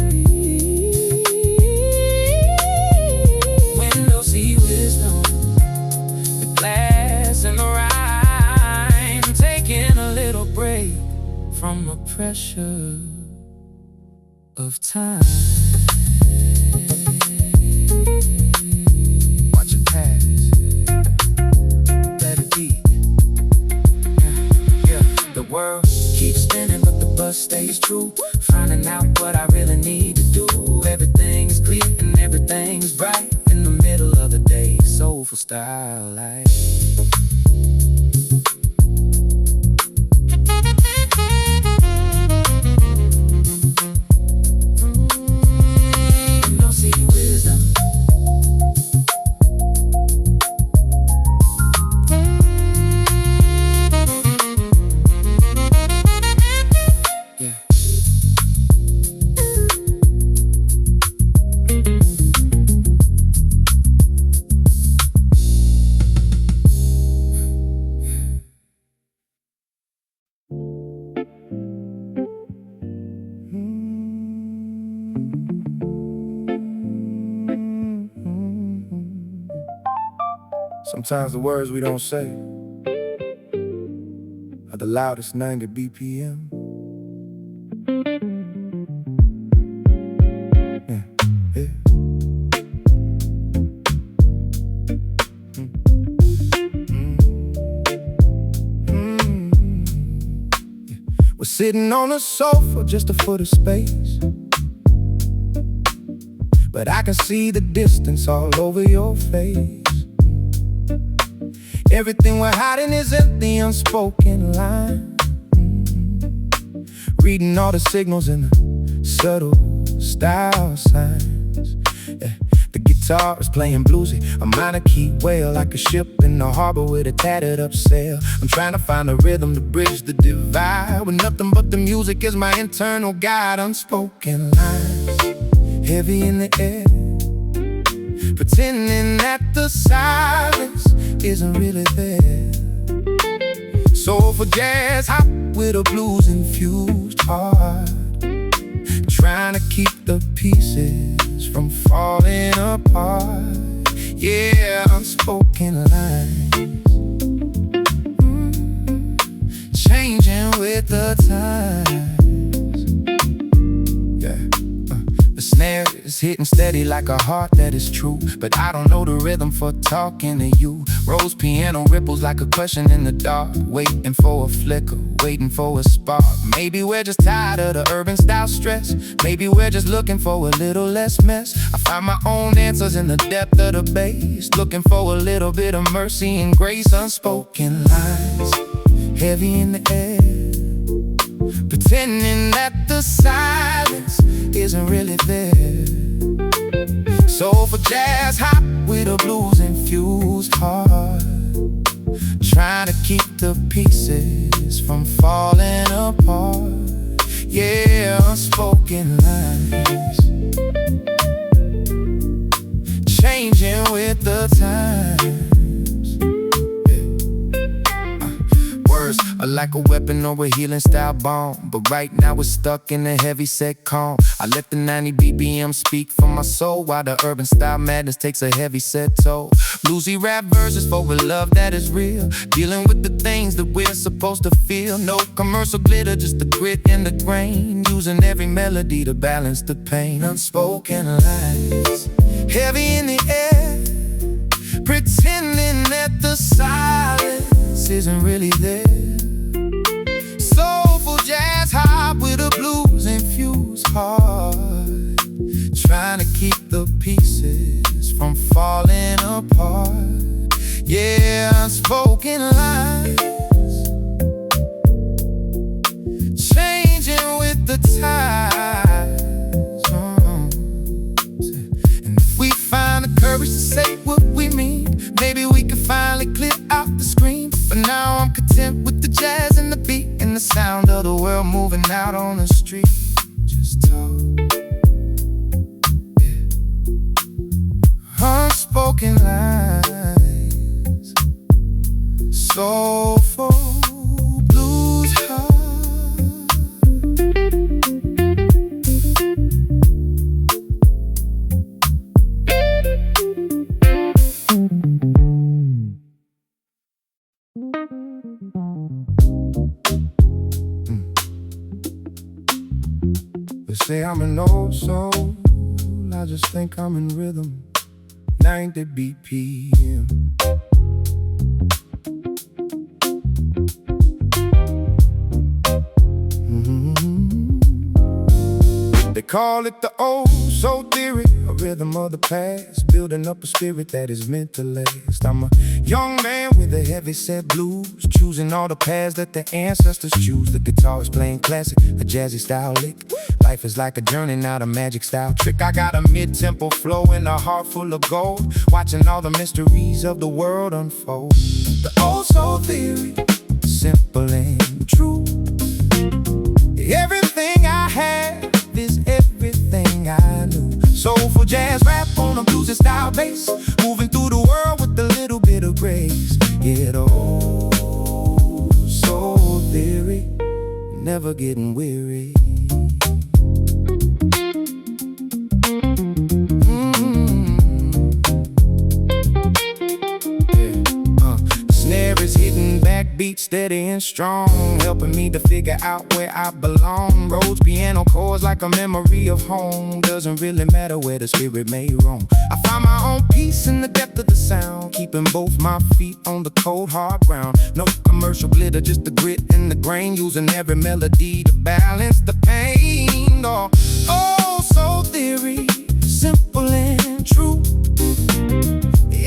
Window see wisdom, the glass and the rhyme, taking a little break from the pressure of time. Watch it pass, let it be. The world keeps spinning, but the bus stays true. Finding out what I really need to do. Everything's clear and everything's bright in the middle of the day. Soulful style life. Sometimes the words we don't say are the loudest 90 BPM. Yeah, yeah. We're sitting on a sofa, just a foot of space, but I can see the distance all over your face. Everything we're hiding is in the unspoken line. Reading all the signals and the subtle style signs. Yeah. The guitar is playing bluesy, a minor key wail, like a ship in the harbor with a tattered up sail. I'm trying to find a rhythm to bridge the divide, with nothing but the music is my internal guide. Unspoken lines, heavy in the air, pretending that the silence isn't really there. Soulful jazz hop with a blues-infused heart, trying to keep the pieces from falling apart. Yeah, unspoken lines, changing with the times. Yeah, the snare is hitting steady like a heart that is true, but I don't know the rhythm for talking to you. Rose piano ripples like a question in the dark, waiting for a flicker, waiting for a spark. Maybe we're just tired of the urban style stress. Maybe we're just looking for a little less mess. I find my own answers in the depth of the bass, looking for a little bit of mercy and grace. Unspoken lines, heavy in the air, pretending that the silence isn't really there. Soulful jazz hop with a blues-infused heart, trying to keep the pieces from falling apart. Yeah, unspoken lines, changing with the times. Words are like a weapon or a healing style bomb, but right now we're stuck in a heavy set calm. I let the 90 BPM speak for my soul, while the urban style madness takes a heavy set toll. Bluesy rap verses for a love that is real, dealing with the things that we're supposed to feel. No commercial glitter, just the grit and the grain, using every melody to balance the pain. Unspoken lines, heavy in the air, pretending that the silence isn't really there. Soulful jazz hop with a blues-infused heart, trying to keep the pieces from falling apart. Yeah, unspoken lines, changing with the tides. And if we find the courage to say what we mean, maybe we can finally clear out the screen. But now I'm content with the jazz and the beat and the sound of the world moving out on the street. Just talk, yeah. Unspoken lines, soulful blues heart. They say I'm an old soul, I just think I'm in rhythm, 90 BPM. They call it the old soul theory, a rhythm of the past, building up a spirit that is meant to last. I'm a young man with a heavy set blues, choosing all the paths that the ancestors choose. The guitar is playing classic, a jazzy style lick. Life is like a journey, not a magic style trick. I got a mid-tempo flow and a heart full of gold, watching all the mysteries of the world unfold. The old soul theory, simple and true. Everything I have is everything I knew. Soulful jazz rap on a bluesy style bass, moving through the world with a little bit of grace. Yeah, the old soul theory, never getting weary. Beat steady and strong, helping me to figure out where I belong. Rose piano chords like a memory of home, doesn't really matter where the spirit may roam. I find my own peace in the depth of the sound, keeping both my feet on the cold hard ground. No commercial glitter, just the grit and the grain, using every melody to balance the pain. Oh, soul theory, simple and true.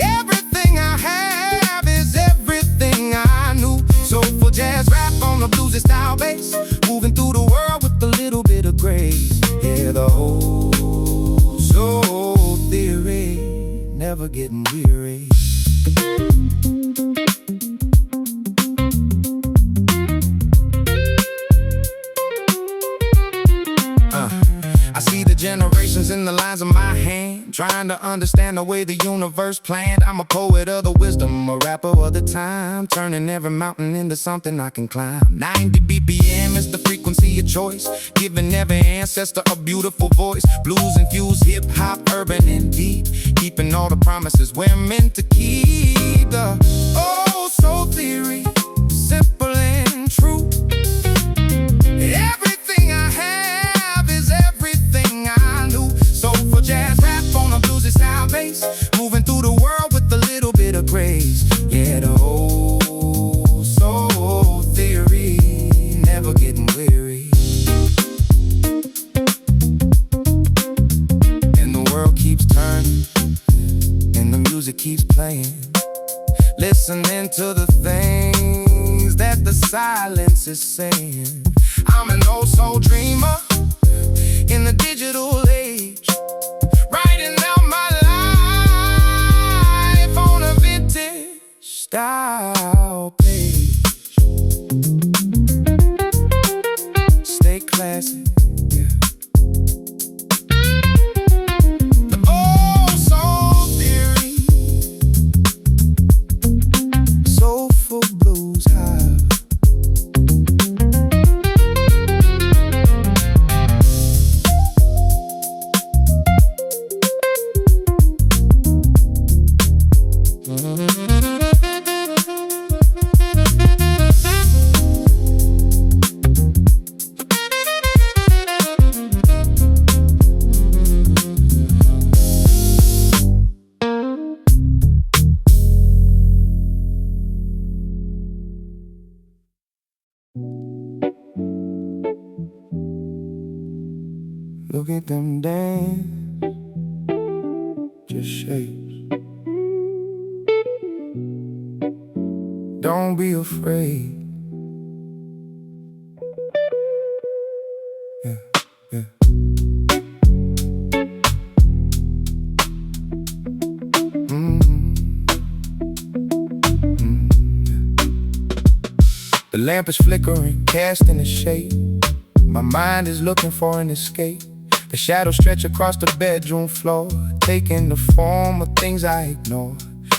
Everything I have is everything I knew. Soulful jazz rap on a bluesy style bass, moving through the world with a little bit of grace. Yeah, the whole soul theory, never getting weary. I see the generations in the lines of my hand, trying to understand the way the universe planned. I'm a poet of the wisdom, a rapper of the time, turning every mountain into something I can climb. 90 BPM is the frequency of choice, giving every ancestor a beautiful voice. Blues infused hip-hop, urban and deep, keeping all the promises we're meant to keep. The old soul theory, simple and true. Everything I have is everything I knew. Soul for jazz, rap on a bluesy style bass, moving through the world with a little bit of grace. Yeah, the old soul theory, never getting weary. And the world keeps turning, and the music keeps playing, listening to the things that the silence is saying. I'm an old soul dreamer in the digital age, writing out my life on a vintage style page. Stay classy, yeah. The old soul theory, soulful blues high. Look at them dance, just shapes. Don't be afraid. Yeah, yeah. The lamp is flickering, casting a shade. My mind is looking for an escape. The shadows stretch across the bedroom floor, taking the form of things I ignore.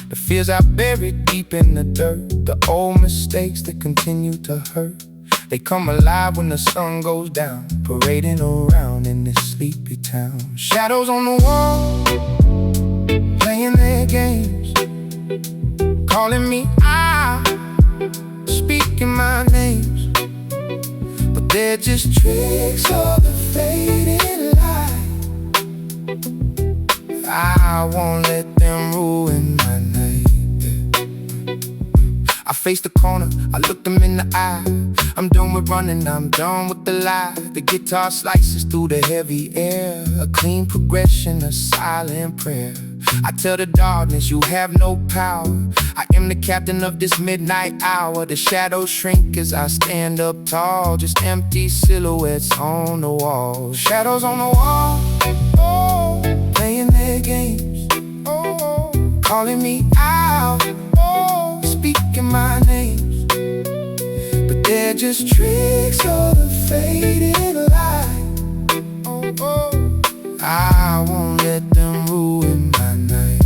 The fears I buried deep in the dirt, the old mistakes that continue to hurt. They come alive when the sun goes down, parading around in this sleepy town. Shadows on the wall, playing their games, calling me out, speaking my names. But they're just tricks of the fading light. I won't let them ruin my night, yeah. I face the corner, I look them in the eye. I'm done with running, I'm done with the lie. The guitar slices through the heavy air, a clean progression, a silent prayer. I tell the darkness you have no power. I am the captain of this midnight hour. The shadows shrink as I stand up tall, just empty silhouettes on the wall. Shadows on the wall, oh, playing their games, oh, calling me out, oh, speaking my names. But they're just tricks of the fading light. Oh, oh, I won't let them ruin my night.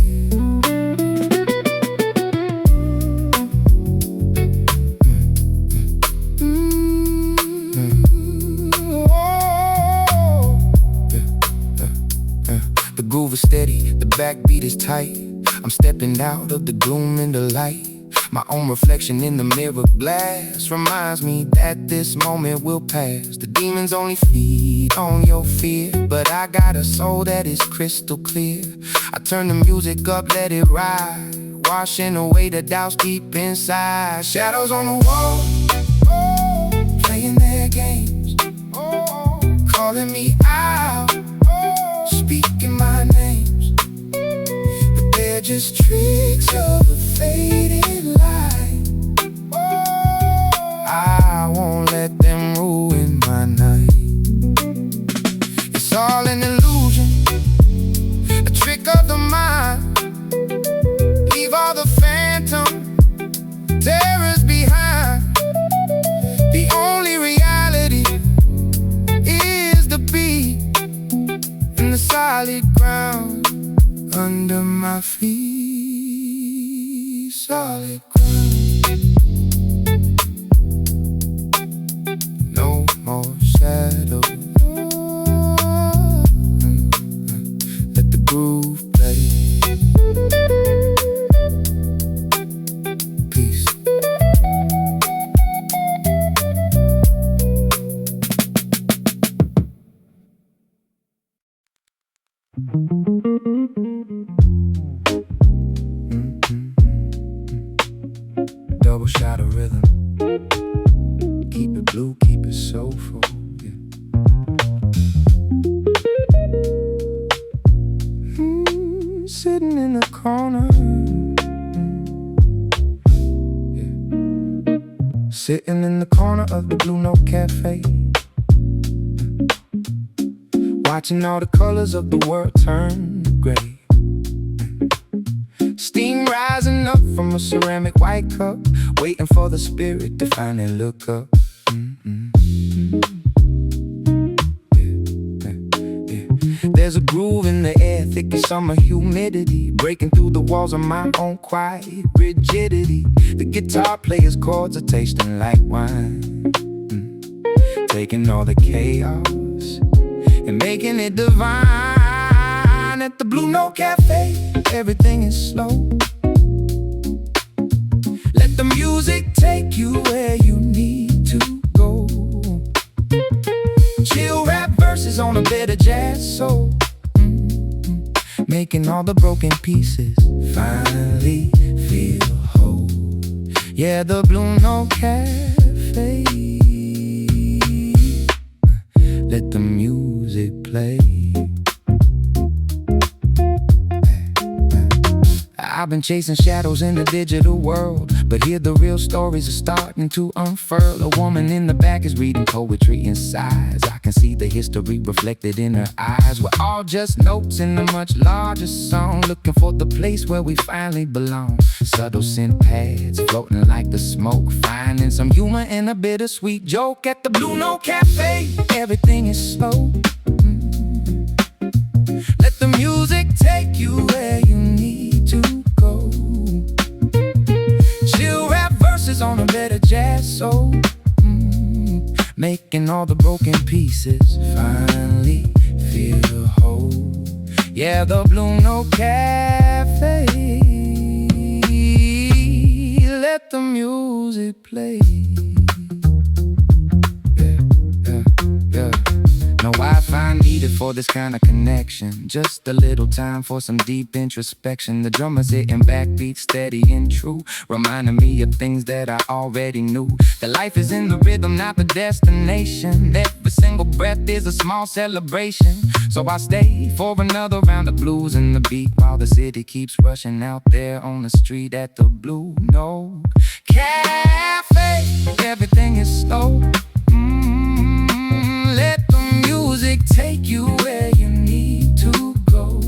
The groove is steady, the backbeat is tight. I'm stepping out of the gloom in the light. My own reflection in the mirror glass reminds me that this moment will pass. The demons only feed on your fear, but I got a soul that is crystal clear. I turn the music up, let it ride, washing away the doubts deep inside. Shadows on the wall, oh, playing their games, oh, calling me out, oh, speaking my names. But they're just tricks of a fading light. I won't let them ruin my night. It's all an illusion, a trick of the mind. Leave all the phantom terrors behind. The only reality is the beat and the solid ground. rhythm. Keep it blue, keep it soulful, yeah. Sitting in the corner, yeah. Sitting in the corner of the Blue Note Cafe, watching all the colors of the world turn gray. Steam rising up from a ceramic white cup, waiting for the spirit to finally look up. There's a groove in the air, thick as summer humidity, breaking through the walls of my own quiet rigidity. The guitar player's chords are tasting like wine, taking all the chaos and making it divine. At the Blue Note Cafe, everything is slow. Let the music take you where you need to go. Chill rap verses on a bit of jazz soul, making all the broken pieces finally feel whole. Yeah, the Blue Note Cafe. Let the music play. I've been chasing shadows in the digital world, but here the real stories are starting to unfurl. A woman in the back is reading poetry in sighs. I can see the history reflected in her eyes. We're all just notes in a much larger song, looking for the place where we finally belong. Subtle synth pads floating like the smoke, finding some humor in a bittersweet joke. At the Blue Note Cafe, everything is slow. Let the music take you where you need to go. Chill rap verses on a bit of jazz soul, making all the broken pieces finally feel whole. Yeah, the Blue Note Cafe. Let the music play. No Wi-Fi needed for this kind of connection. Just a little time for some deep introspection. The drummer's hitting backbeat steady and true, reminding me of things that I already knew. That life is in the rhythm, not the destination. Every single breath is a small celebration. So I stay for another round of blues and the beat, while the city keeps rushing out there on the street. At the Blue Note Cafe, everything is slow. Let the music take you where you need to go.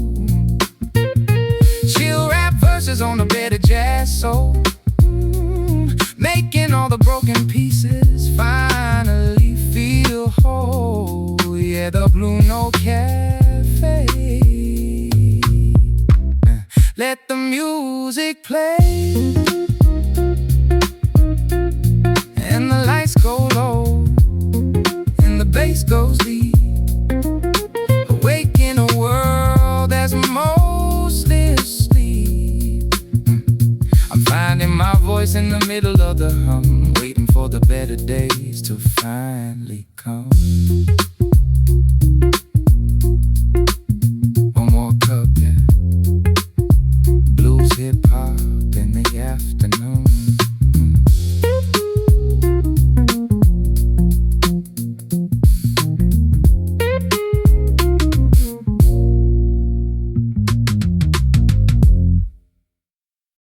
Chill rap verses on a bit of jazz soul, making all the broken pieces finally feel whole. Yeah, the Blue Note Cafe. Let the music play, and the lights go low, the bass goes deep, awake in a world that's mostly asleep. I'm finding my voice in the middle of the hum, waiting for the better days to finally come.